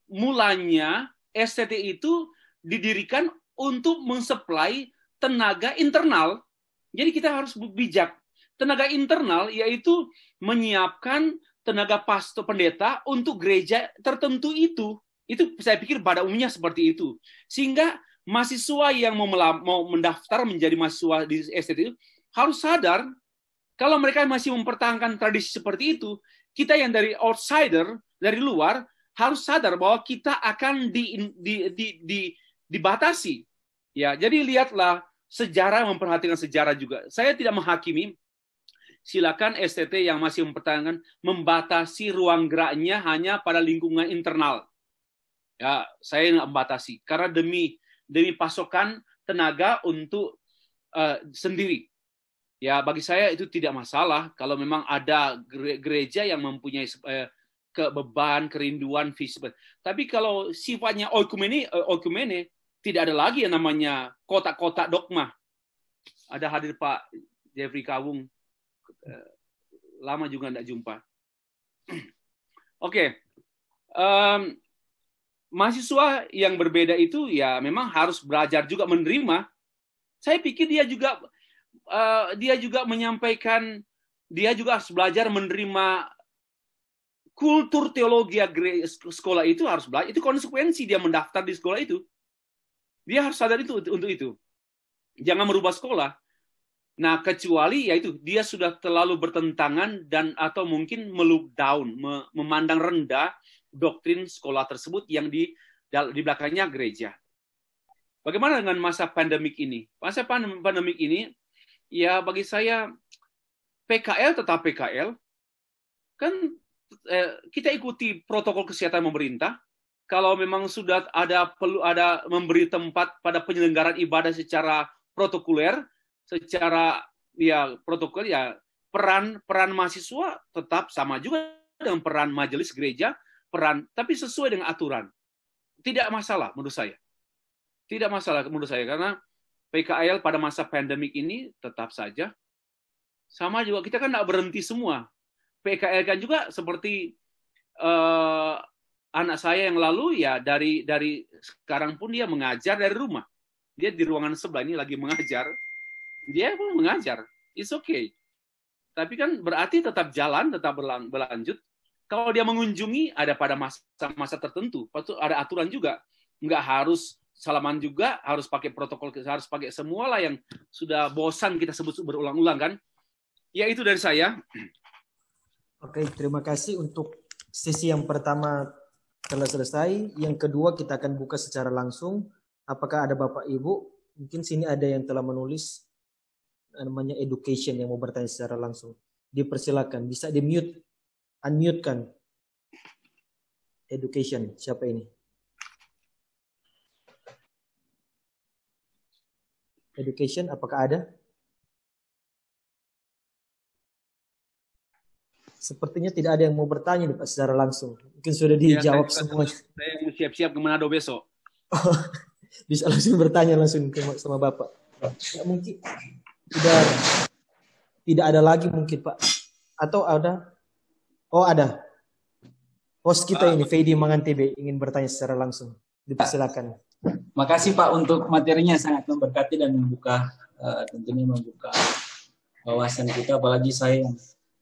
A: mulanya STT itu didirikan untuk mensuplai tenaga internal. Jadi kita harus bijak. Tenaga internal yaitu menyiapkan tenaga pastor pendeta untuk gereja tertentu itu. Itu saya pikir pada umumnya seperti itu. Sehingga mahasiswa yang mau mendaftar menjadi mahasiswa di STT itu harus sadar kalau mereka masih mempertahankan tradisi seperti itu, kita yang dari outsider, dari luar, harus sadar bahwa kita akan dibatasi. Ya, jadi lihatlah sejarah, memperhatikan sejarah juga. Saya tidak menghakimi, silakan STT yang masih mempertahankan membatasi ruang geraknya hanya pada lingkungan internal. Ya, saya nggak membatasi karena demi pasokan tenaga untuk sendiri. Ya, bagi saya itu tidak masalah kalau memang ada gereja yang mempunyai beban, kerinduan fisik. Tapi kalau sifatnya oikumene, tidak ada lagi yang namanya kotak-kotak dogma. Ada hadir Pak Jeffrey Kawung. Lama juga tidak jumpa. Oke. Mahasiswa yang berbeda itu ya memang harus belajar juga menerima. Saya pikir dia juga menyampaikan, dia juga harus belajar menerima kultur teologi sekolah itu harus belajar. Itu konsekuensi dia mendaftar di sekolah itu. Dia harus sadar itu untuk itu. Jangan merubah sekolah. Nah, kecuali yaitu dia sudah terlalu bertentangan dan atau mungkin melook down, memandang rendah doktrin sekolah tersebut yang di belakangnya gereja. Bagaimana dengan masa pandemik ini? Masa pandemik ini, ya bagi saya PKL tetap PKL. Kan kita ikuti protokol kesehatan pemerintah. Kalau memang sudah perlu ada memberi tempat pada penyelenggaraan ibadah secara protokoler, secara protokol peran mahasiswa tetap sama juga dengan peran majelis gereja, tapi sesuai dengan aturan. Tidak masalah menurut saya. Tidak masalah menurut saya karena PKL pada masa pandemik ini tetap saja sama juga, kita kan tidak berhenti semua. PKL kan juga seperti anak saya yang lalu ya dari sekarang pun dia mengajar dari rumah. Dia di ruangan sebelah ini lagi mengajar. Dia pun mengajar. It's okay. Tapi kan berarti tetap jalan, tetap berlanjut. Kalau dia mengunjungi ada pada masa-masa tertentu. Ada aturan juga. Nggak harus salaman juga, harus pakai protokol, harus pakai semualah yang sudah bosan kita sebut berulang-ulang kan. Ya itu dari saya.
B: Oke, terima kasih untuk sesi yang pertama telah selesai. Yang kedua kita akan buka secara langsung. Apakah ada Bapak Ibu? Mungkin sini ada yang telah menulis namanya education yang mau bertanya secara langsung. Dipersilakan, bisa di-mute, unmute kan. Education, siapa ini? Education, apakah ada? Sepertinya tidak ada yang mau bertanya nih Pak secara langsung. Mungkin sudah dijawab semua.
A: Saya mau siap-siap ke Manado besok.
B: Bisa langsung bertanya langsung sama Bapak. Ya, mungkin tidak ada lagi mungkin Pak. Atau ada? Oh ada. Host kita ini, Fedi Mangantebe, ingin bertanya secara langsung. Dipersilakan.
C: Makasih Pak untuk materinya, sangat memberkati dan membuka tentunya membuka wawasan kita, apalagi saya yang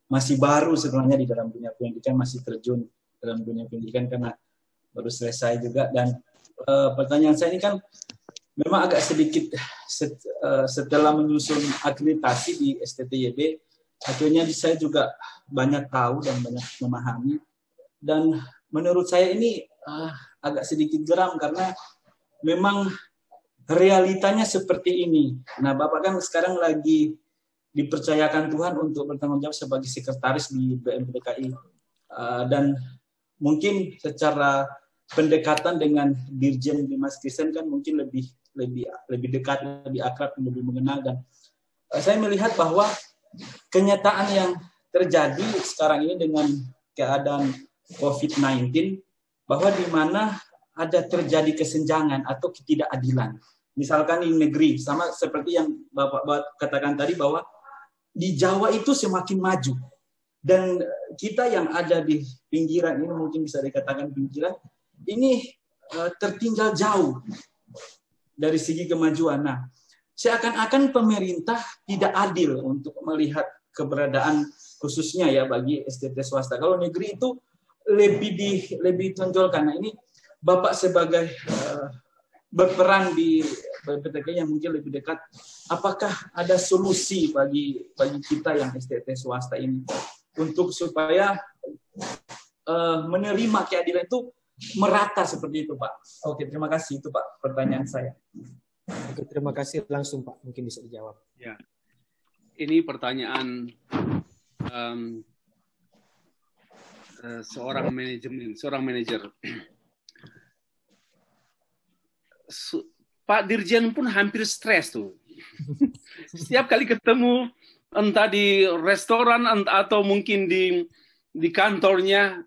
C: masih baru sebenarnya di dalam dunia pendidikan, masih terjun dalam dunia pendidikan karena baru selesai juga. Dan pertanyaan saya ini kan memang agak sedikit setelah menyusun akreditasi di STTYB, akhirnya saya juga banyak tahu dan banyak memahami. Dan menurut saya ini agak sedikit geram karena memang realitanya seperti ini. Nah, Bapak kan sekarang lagi dipercayakan Tuhan untuk bertanggung jawab sebagai sekretaris di BMPDKI. Dan mungkin secara pendekatan dengan Dirjen Dimas Kristen kan mungkin lebih dekat, lebih akrab, lebih mengenal. Dan saya melihat bahwa kenyataan yang terjadi sekarang ini dengan keadaan COVID-19, bahwa di mana ada terjadi kesenjangan atau ketidakadilan. Misalkan di negeri, sama seperti yang Bapak katakan tadi, bahwa di Jawa itu semakin maju. Dan kita yang ada di pinggiran, ini mungkin bisa dikatakan pinggiran, ini tertinggal jauh dari segi kemajuan. Nah, seakan-akan pemerintah tidak adil untuk melihat keberadaan khususnya ya bagi STT swasta. Kalau negeri itu lebih tonjolkan. Nah, ini Bapak sebagai berperan di BPTK yang mungkin lebih dekat, apakah ada solusi bagi kita yang STT swasta ini untuk supaya menerima keadilan itu merata seperti itu, Pak? Oke, terima kasih, itu Pak pertanyaan saya.
B: Oke, terima kasih, langsung Pak, mungkin bisa dijawab.
A: Ya, ini pertanyaan seorang manajer. Pak Dirjen pun hampir stres tuh. Setiap kali ketemu, entah di restoran atau mungkin di kantornya,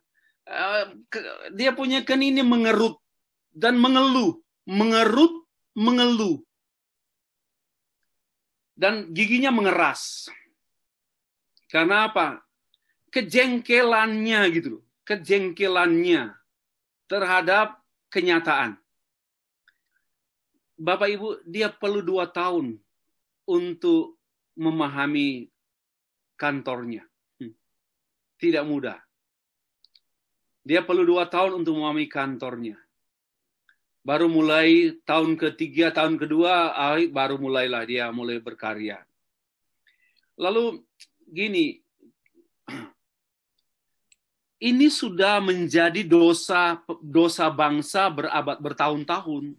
A: dia punya kan ini mengerut dan mengeluh, mengeluh, dan giginya mengeras. Karena apa? Kejengkelannya gitu loh, kejengkelannya terhadap kenyataan. Bapak Ibu, dia perlu 2 tahun untuk memahami kantornya. Tidak mudah. Dia perlu 2 tahun untuk memahami kantornya. Baru mulai tahun ketiga, tahun kedua, baru mulailah dia mulai berkarya. Lalu gini, ini sudah menjadi dosa bangsa bertahun-tahun.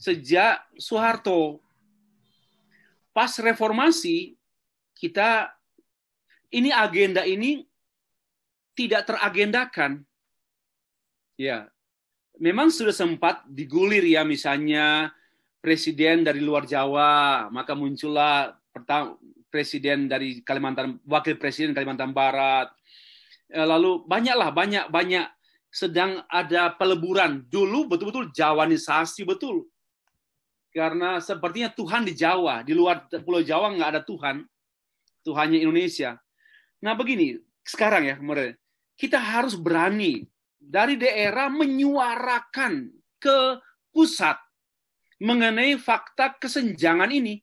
A: Sejak Soeharto, pas reformasi, agenda ini tidak teragendakan. Ya, memang sudah sempat digulir ya, misalnya presiden dari luar Jawa, maka muncullah presiden dari wakil presiden Kalimantan Barat. Lalu banyak sedang ada peleburan. Dulu betul-betul Jawanisasi betul. Karena sepertinya Tuhan di Jawa, di luar Pulau Jawa nggak ada Tuhan. Tuhannya Indonesia. Nah begini, sekarang ya, kita harus berani dari daerah menyuarakan ke pusat mengenai fakta kesenjangan ini.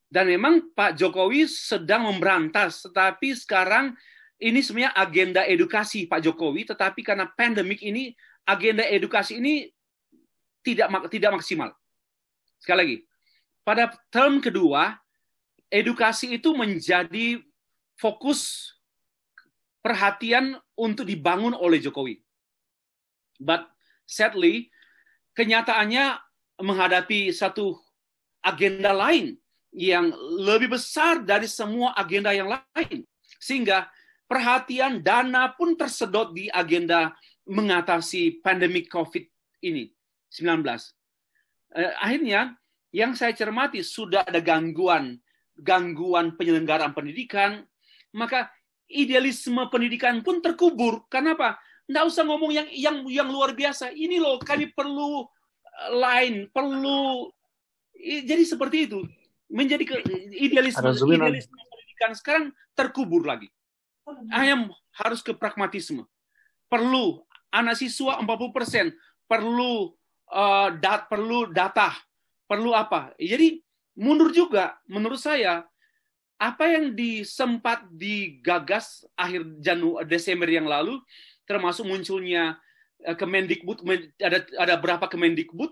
A: Dan memang Pak Jokowi sedang memberantas, tetapi sekarang ini sebenarnya agenda edukasi Pak Jokowi, tetapi karena pandemik ini, agenda edukasi ini tidak maksimal. Sekali lagi, pada term kedua, edukasi itu menjadi fokus perhatian untuk dibangun oleh Jokowi. But sadly, kenyataannya menghadapi satu agenda lain yang lebih besar dari semua agenda yang lain. Sehingga perhatian dana pun tersedot di agenda mengatasi pandemik COVID ini, 19. Akhirnya, yang saya cermati sudah ada gangguan penyelenggaraan pendidikan, maka idealisme pendidikan pun terkubur. Kenapa? Nggak usah ngomong yang luar biasa. Ini loh, kami perlu perlu. Jadi seperti itu. Menjadi idealisme pendidikan sekarang terkubur lagi. Hanya harus ke pragmatisme. Perlu anak siswa 40%, perlu data, perlu apa. Jadi mundur juga menurut saya. Apa yang sempat digagas akhir Desember yang lalu, termasuk munculnya Kemendikbud, ada berapa Kemendikbud,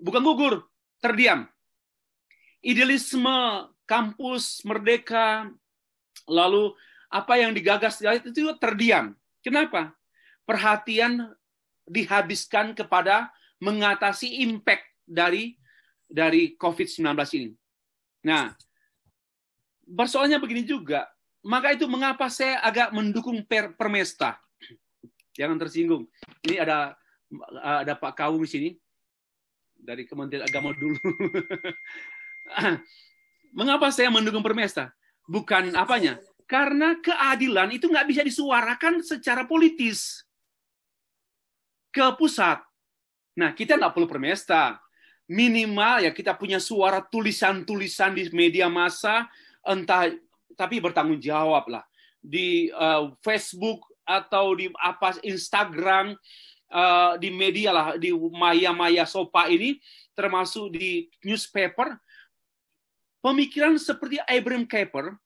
A: bukan gugur, terdiam. Idealisme kampus merdeka, lalu apa yang digagas itu terdiam. Kenapa? Perhatian dihabiskan kepada mengatasi impact dari COVID-19 ini. Nah, persoalannya begini juga. Maka itu mengapa saya agak mendukung Permesta. Jangan tersinggung. Ini ada Pak Kawung di sini dari Kementerian Agama dulu. Mengapa saya mendukung Permesta? Bukan apanya? Karena keadilan itu nggak bisa disuarakan secara politis ke pusat. Nah, kita nggak perlu Permesta. Minimal ya kita punya suara tulisan-tulisan di media massa, entah tapi bertanggung jawab lah di Facebook atau di Instagram, di media lah, di maya sopa ini, termasuk di newspaper. Pemikiran seperti Abraham Kuyper,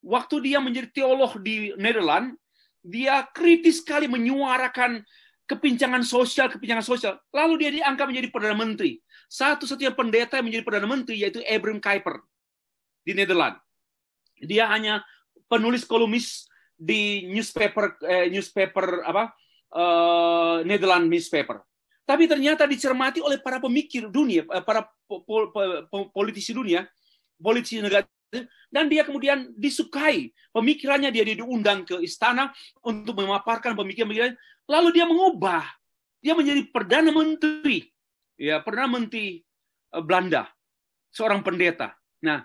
A: waktu dia menjadi teolog di Nederland, dia kritis sekali menyuarakan kepincangan sosial. Lalu dia diangkat menjadi Perdana Menteri. Satu-satunya pendeta yang menjadi Perdana Menteri yaitu Abraham Kuyper di Nederland. Dia hanya penulis kolumis di newspaper Nederland newspaper. Tapi ternyata dicermati oleh para pemikir dunia, para politisi dunia, politisi negara, dan dia kemudian disukai pemikirannya. Dia diundang ke istana untuk memaparkan pemikiran. Lalu dia mengubah, dia menjadi Perdana Menteri, ya Perdana Menteri Belanda, seorang pendeta. Nah,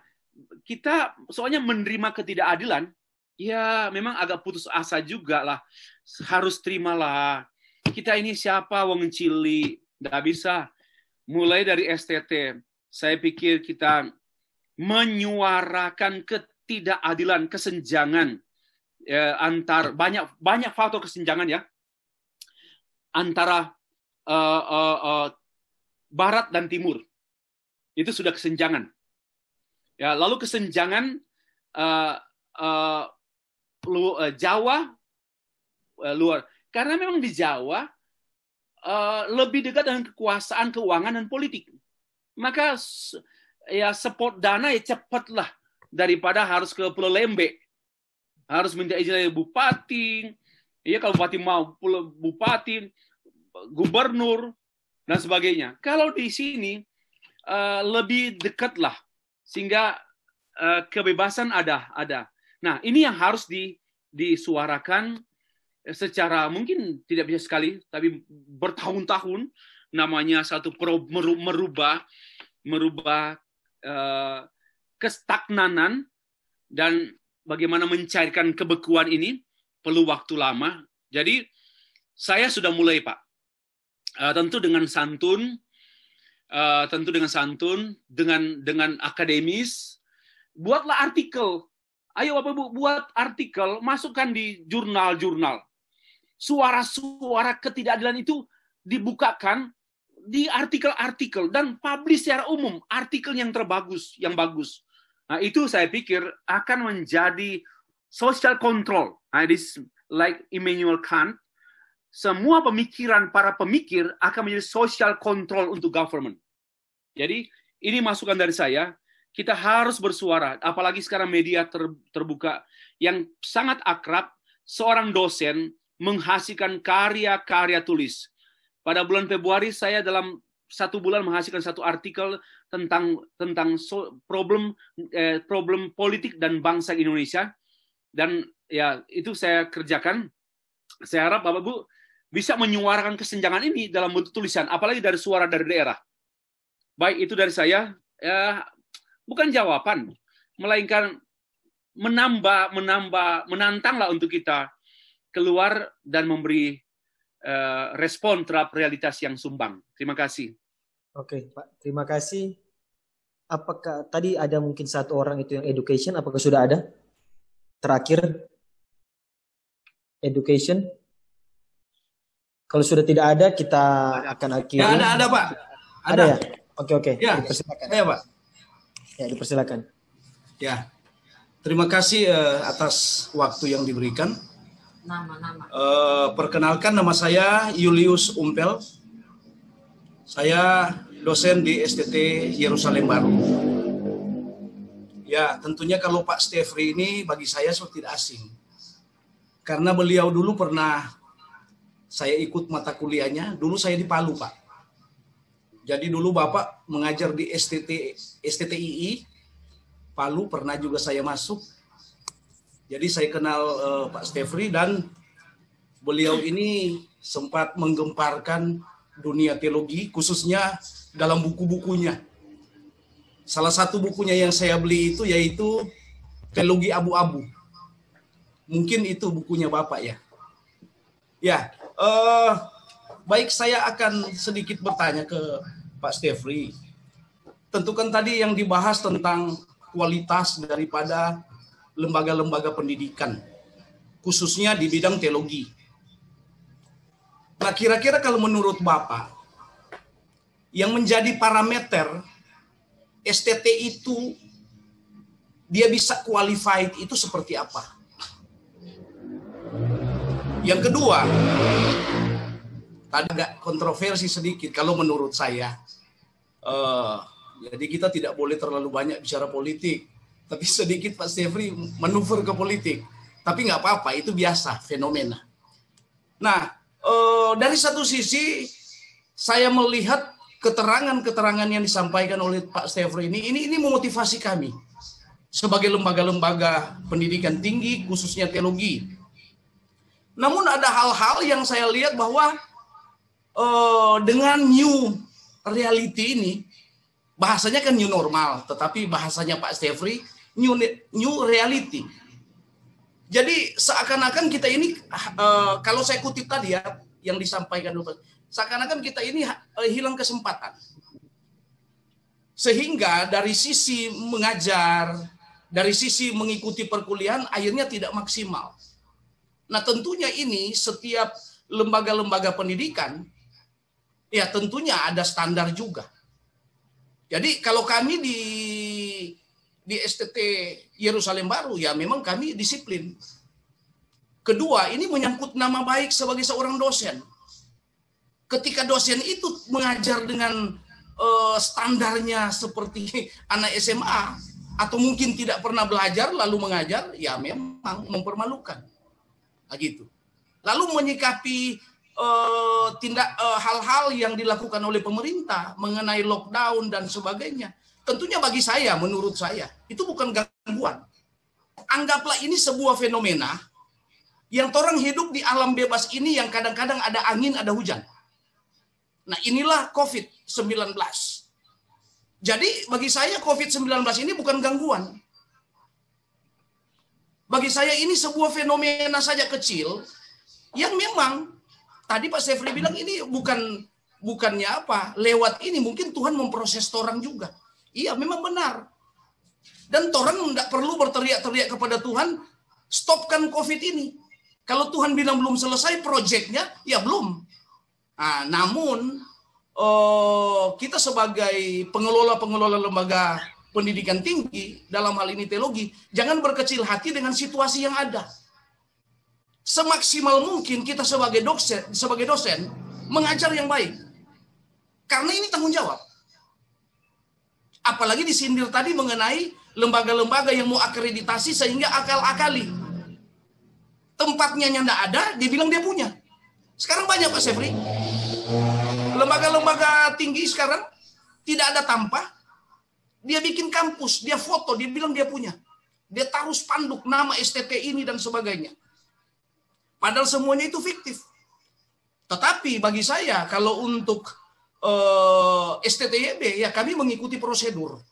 A: kita soalnya menerima ketidakadilan, ya memang agak putus asa juga lah. Harus terimalah. Kita ini siapa, wong cili, nggak bisa. Mulai dari STT, saya pikir kita menyuarakan ketidakadilan, kesenjangan antar banyak faktor kesenjangan ya antara Barat dan Timur. Itu sudah kesenjangan. Ya, lalu kesenjangan Jawa luar, karena memang di Jawa lebih dekat dengan kekuasaan, keuangan dan politik. Maka ya support dana ya cepatlah daripada harus ke Pulau Lembeh, harus minta izin dari bupati. Ya kalau bupati mau, bupati, gubernur dan sebagainya. Kalau di sini lebih dekat lah. Sehingga kebebasan ada. Nah, ini yang harus disuarakan secara mungkin tidak bisa sekali, tapi bertahun-tahun, namanya satu merubah kestagnanan dan bagaimana mencairkan kebekuan ini perlu waktu lama. Jadi saya sudah mulai, Pak. Tentu dengan santun, dengan akademis. Buatlah artikel. Ayo Bapak Ibu buat artikel, masukkan di jurnal-jurnal suara-suara ketidakadilan itu dibukakan di artikel-artikel dan publish secara umum, artikel yang terbagus, yang bagus. Nah, itu saya pikir akan menjadi social control. This like Immanuel Kant, semua pemikiran para pemikir akan menjadi social control untuk government. Jadi ini masukan dari saya. Kita harus bersuara, apalagi sekarang media terbuka yang sangat akrab. Seorang dosen menghasilkan karya-karya tulis. Pada bulan Februari saya dalam 1 bulan menghasilkan 1 artikel tentang problem politik dan bangsa Indonesia. Dan ya itu saya kerjakan. Saya harap Bapak Ibu bisa menyuarakan kesenjangan ini dalam bentuk tulisan, apalagi dari suara dari daerah. Baik, itu dari saya. Ya, bukan jawaban, melainkan menantanglah untuk kita keluar dan memberi respon terhadap realitas yang sumbang. Terima kasih.
B: Oke, Pak. Terima kasih. Apakah tadi ada mungkin 1 orang itu yang education? Apakah sudah ada? Terakhir, education. Kalau sudah tidak ada, kita akan akhiri.
D: Ya, ada Pak.
B: Ada ya? Oke.
D: Ya,
B: dipersilakan.
D: ya Pak.
B: Ya, dipersilakan.
D: Ya, terima kasih atas waktu yang diberikan.
E: Nama.
D: Perkenalkan, nama saya Julius Umpel. Saya dosen di STT Yerusalem Baru. Ya, tentunya kalau Pak Stefri ini bagi saya sudah tidak asing. Karena beliau dulu pernah saya ikut mata kuliahnya, dulu saya di Palu, Pak. Jadi dulu Bapak mengajar di STTII, Palu, pernah juga saya masuk. Jadi saya kenal Pak Stefri, dan beliau ini sempat menggemparkan dunia teologi, khususnya dalam buku-bukunya. Salah satu bukunya yang saya beli itu yaitu Teologi Abu-Abu. Mungkin itu bukunya Bapak ya. Ya, baik, saya akan sedikit bertanya ke Pak Stefri. Tentu kan tadi yang dibahas tentang kualitas daripada lembaga-lembaga pendidikan, khususnya di bidang teologi. Nah, kira-kira kalau menurut Bapak, yang menjadi parameter STT itu dia bisa qualified itu seperti apa? Yang kedua, tadi agak kontroversi sedikit kalau menurut saya. Jadi kita tidak boleh terlalu banyak bicara politik, tapi sedikit Pak Stefri manuver ke politik. Tapi nggak apa-apa, itu biasa, fenomena. Nah, dari satu sisi saya melihat keterangan-keterangan yang disampaikan oleh Pak Stefri ini memotivasi kami sebagai lembaga-lembaga pendidikan tinggi, khususnya teologi. Namun ada hal-hal yang saya lihat bahwa dengan new reality ini, bahasanya kan new normal, tetapi bahasanya Pak Stefri new reality. Jadi seakan-akan kita ini, kalau saya kutip tadi ya, yang disampaikan dulu, seakan-akan kita ini hilang kesempatan. Sehingga dari sisi mengajar, dari sisi mengikuti perkuliahan, akhirnya tidak maksimal. Nah, tentunya ini setiap lembaga-lembaga pendidikan, ya tentunya ada standar juga. Jadi kalau kami di STT Yerusalem Baru, ya memang kami disiplin. Kedua, ini menyangkut nama baik sebagai seorang dosen. Ketika dosen itu mengajar dengan standarnya seperti anak SMA, atau mungkin tidak pernah belajar lalu mengajar, ya memang mempermalukan. Gitu. Lalu menyikapi hal-hal yang dilakukan oleh pemerintah mengenai lockdown dan sebagainya, tentunya bagi saya, menurut saya, itu bukan gangguan. Anggaplah ini sebuah fenomena yang orang hidup di alam bebas ini yang kadang-kadang ada angin, ada hujan. Nah, inilah COVID-19. Jadi bagi saya COVID-19 ini bukan gangguan. Bagi saya ini sebuah fenomena saja kecil yang memang tadi Pak Stefri bilang ini bukannya apa, lewat ini mungkin Tuhan memproses orang juga. Iya, memang benar. Dan orang tidak perlu berteriak-teriak kepada Tuhan, stopkan COVID ini. Kalau Tuhan bilang belum selesai proyeknya, ya belum. Nah, namun kita sebagai pengelola lembaga pendidikan tinggi, dalam hal ini teologi, jangan berkecil hati dengan situasi yang ada. Semaksimal mungkin kita sebagai dosen mengajar yang baik. Karena ini tanggung jawab. Apalagi disindir tadi mengenai lembaga-lembaga yang mau akreditasi sehingga akal-akali. Tempatnya yang tidak ada, dibilang dia punya. Sekarang banyak Pak Sefri. Lembaga-lembaga tinggi sekarang tidak ada tanpa. Dia bikin kampus, dia foto, dia bilang dia punya. Dia taruh spanduk nama STT ini dan sebagainya. Padahal semuanya itu fiktif. Tetapi bagi saya kalau untuk STTYB ya kami mengikuti prosedur.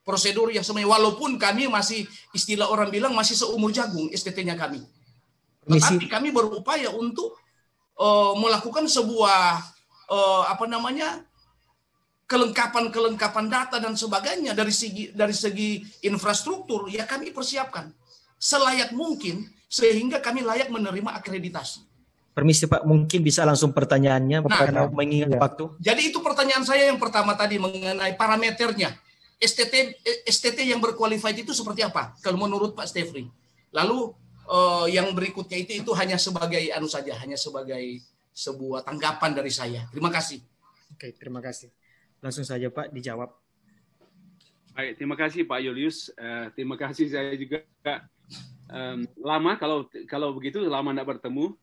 D: Prosedur yang sebenarnya walaupun kami masih istilah orang bilang masih seumur jagung STT-nya kami. Tetapi kami berupaya untuk melakukan sebuah kelengkapan data dan sebagainya dari segi infrastruktur ya kami persiapkan selayak mungkin sehingga kami layak menerima akreditasi.
B: Permisi Pak, mungkin bisa langsung pertanyaannya karena mengingat waktu. Jadi
D: itu pertanyaan saya yang pertama tadi mengenai parameternya. STT yang berqualified itu seperti apa? Kalau menurut Pak Stefri. Lalu yang berikutnya itu hanya sebagai hanya sebagai sebuah tanggapan dari saya. Terima kasih.
B: Oke, terima kasih. Langsung saja Pak dijawab.
A: Baik, terima kasih Pak Julius. Terima kasih saya juga lama kalau begitu lama tidak bertemu.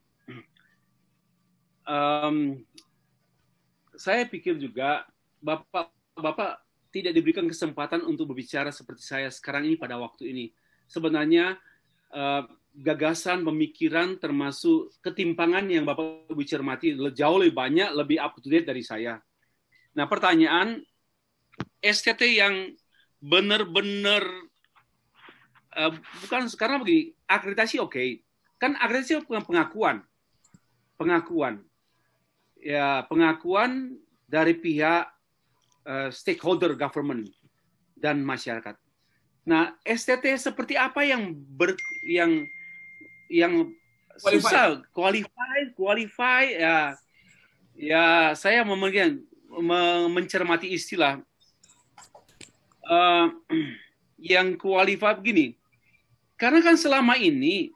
A: Saya pikir juga Bapak tidak diberikan kesempatan untuk berbicara seperti saya sekarang ini pada waktu ini. Sebenarnya gagasan, pemikiran, termasuk ketimpangan yang Bapak cermati jauh lebih banyak, lebih up to date dari saya. Nah, pertanyaan, STT yang benar-benar bukan karena begini, akreditasi oke. Kan akreditasi pengakuan. Ya, pengakuan dari pihak stakeholder government dan masyarakat. Nah, STT seperti apa yang susah qualify ya saya mencermati istilah yang qualify begini. Karena kan selama ini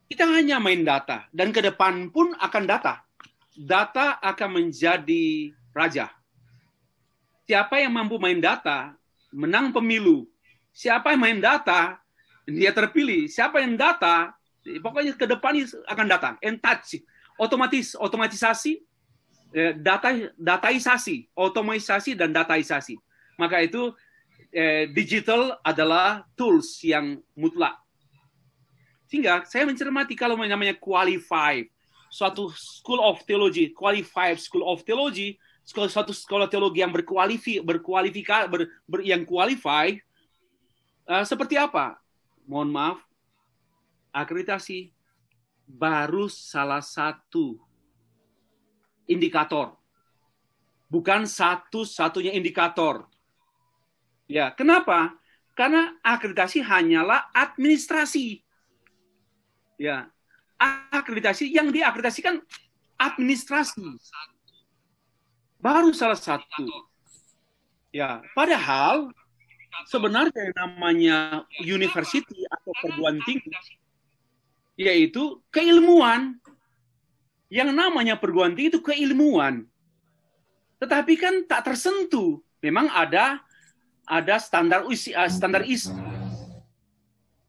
A: kita hanya main data dan ke depan pun akan data. Data akan menjadi raja. Siapa yang mampu main data, menang pemilu. Siapa yang main data, dia terpilih. Siapa yang data, pokoknya ke depan akan data. Otomatisasi, dataisasi, otomatisasi dan dataisasi. Maka itu digital adalah tools yang mutlak. Sehingga saya mencermati kalau namanya qualified, suatu school of theology, qualified school of theology, suatu sekolah teologi yang yang qualified, seperti apa? Mohon maaf, akreditasi baru salah satu indikator, bukan satu-satunya indikator. Ya, kenapa? Karena akreditasi hanyalah administrasi. Ya, akreditasi yang diakreditasikan administrasi. Baru salah satu. Ya, padahal sebenarnya yang namanya university atau perguruan tinggi yaitu keilmuan. Yang namanya perguruan tinggi itu keilmuan. Tetapi kan tak tersentuh. Memang ada standar isi.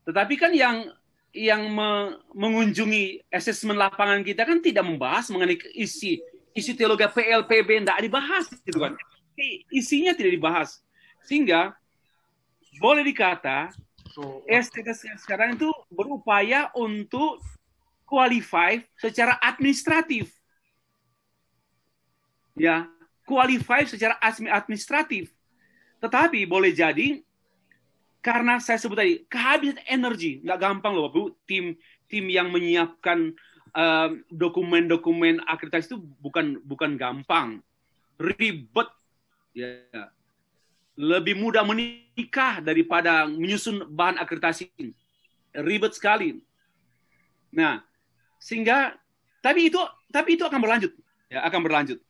A: Tetapi kan yang mengunjungi asesmen lapangan kita kan tidak membahas mengenai isi teologi PLPB, tidak dibahas gitu kan. Isinya tidak dibahas. Sehingga boleh dikata STT sekarang itu berupaya untuk qualify secara administratif. Ya, qualify secara administratif. Tetapi boleh jadi karena saya sebut tadi kehabisan energi, nggak gampang loh Bu, tim yang menyiapkan dokumen-dokumen akreditasi itu bukan gampang, ribet, ya. Lebih mudah menikah daripada menyusun bahan akreditasi, ribet sekali. Nah, sehingga tapi itu akan berlanjut, ya, akan berlanjut.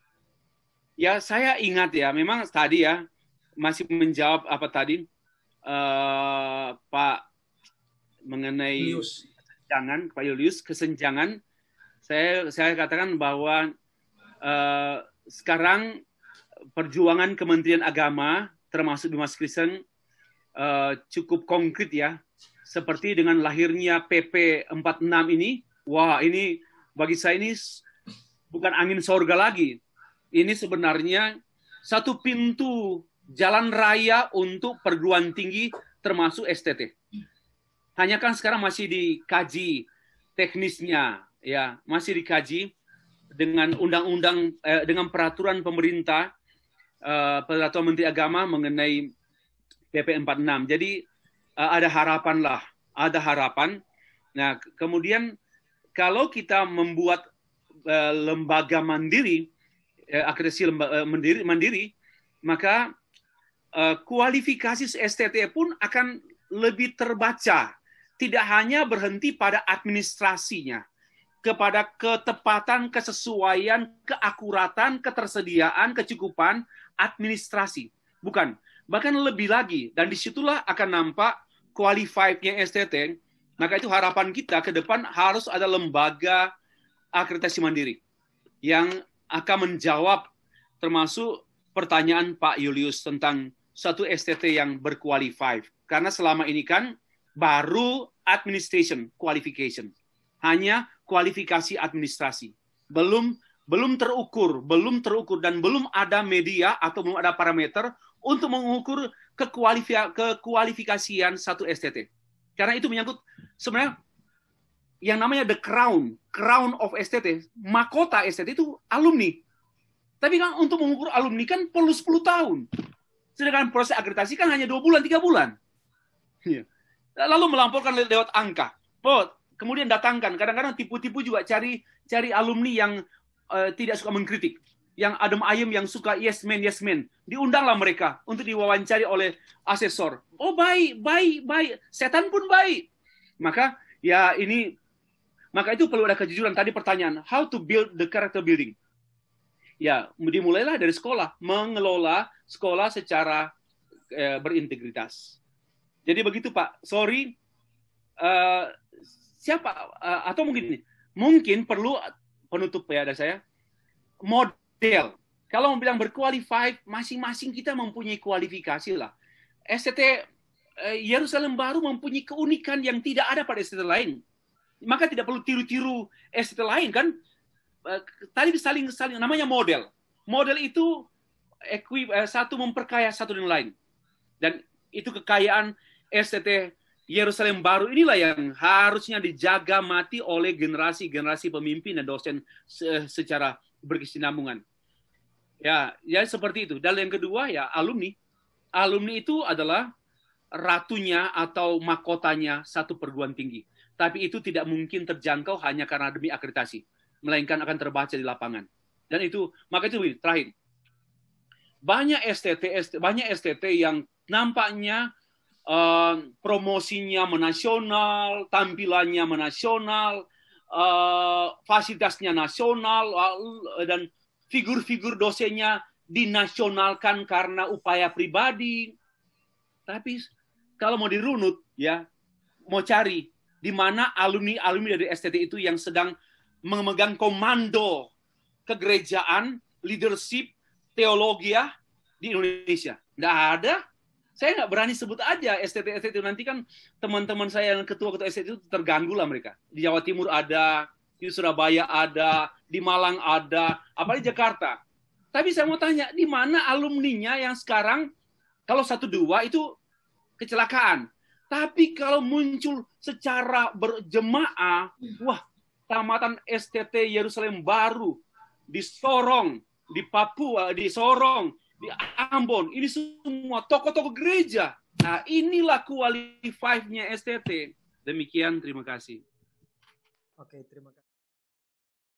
A: Ya, saya ingat ya, memang tadi ya masih menjawab apa tadi Pak mengenai Pak Julius, kesenjangan. Saya katakan bahwa sekarang perjuangan Kementerian Agama termasuk Bimas Kristen cukup konkret ya, seperti dengan lahirnya PP 46 ini. Wah, ini bagi saya ini bukan angin sorga lagi. Ini sebenarnya satu pintu jalan raya untuk perguruan tinggi termasuk STT. Hanya kan sekarang masih dikaji teknisnya, ya, masih dikaji dengan undang-undang, dengan peraturan pemerintah, peraturan Menteri Agama mengenai PP 46. Jadi ada harapan lah, ada harapan. Nah, kemudian kalau kita membuat lembaga mandiri, akreditasi mandiri, maka kualifikasi STT pun akan lebih terbaca. Tidak hanya berhenti pada administrasinya, kepada ketepatan, kesesuaian, keakuratan, ketersediaan, kecukupan administrasi. Bukan, bahkan lebih lagi. Dan disitulah akan nampak qualified-nya STT. Maka itu harapan kita ke depan harus ada lembaga akreditasi mandiri yang akan menjawab termasuk pertanyaan Pak Julius tentang satu STT yang berqualified. Karena selama ini kan baru administration qualification, hanya kualifikasi administrasi, belum terukur dan belum ada media atau belum ada parameter untuk mengukur kekualifikasian satu STT. Karena itu menyangkut sebenarnya yang namanya the crown of STT, mahkota STT itu alumni. Tapi kan untuk mengukur alumni kan perlu 10 tahun. Sedangkan proses akreditasi kan hanya 2 bulan, 3 bulan. Lalu melampaukan lewat angka. Kemudian datangkan. Kadang-kadang tipu-tipu juga cari alumni yang tidak suka mengkritik. Yang adem ayem, yang suka yes man. Diundanglah mereka untuk diwawancari oleh asesor. Oh baik. Setan pun baik. Maka itu perlu ada kejujuran. Tadi pertanyaan, how to build the character building? Ya, dimulailah dari sekolah, mengelola sekolah secara berintegritas. Jadi begitu Pak. Sorry, siapa atau mungkin perlu penutup ya ada saya model. Kalau mau bilang berqualified, masing-masing kita mempunyai kualifikasi lah. STT Yerusalem Baru mempunyai keunikan yang tidak ada pada STT lain. Maka tidak perlu tiru-tiru STT lain kan. Tadi saling namanya model. Model itu satu memperkaya satu dengan lain. Dan itu kekayaan STT Yerusalem Baru inilah yang harusnya dijaga mati oleh generasi-generasi pemimpin dan dosen secara berkesinambungan. Ya seperti itu. Dan yang kedua ya alumni. Alumni itu adalah ratunya atau mahkotanya satu perguruan tinggi. Tapi itu tidak mungkin terjangkau hanya karena demi akreditasi, melainkan akan terbaca di lapangan. Dan itu, maka itu terakhir. Banyak STT yang nampaknya promosinya menasional, tampilannya menasional, fasilitasnya nasional, dan figur-figur dosennya dinasionalkan karena upaya pribadi. Tapi kalau mau dirunut, ya mau cari di mana alumni dari STT itu yang sedang memegang komando kegerejaan, leadership, teologi di Indonesia. Nggak ada. Saya nggak berani sebut aja STT itu. Nanti kan teman-teman saya yang ketua-ketua STT itu terganggu lah mereka. Di Jawa Timur ada, di Surabaya ada, di Malang ada, apalagi Jakarta. Tapi saya mau tanya, di mana alumninya yang sekarang, kalau 1-2 itu kecelakaan. Tapi kalau muncul secara berjemaah, wah, tamatan STT Yerusalem Baru, di Sorong, di Papua, di Sorong, di Ambon, ini semua tokoh-tokoh gereja. Nah, inilah qualified-nya STT. Demikian, terima kasih.
B: Oke, terima kasih.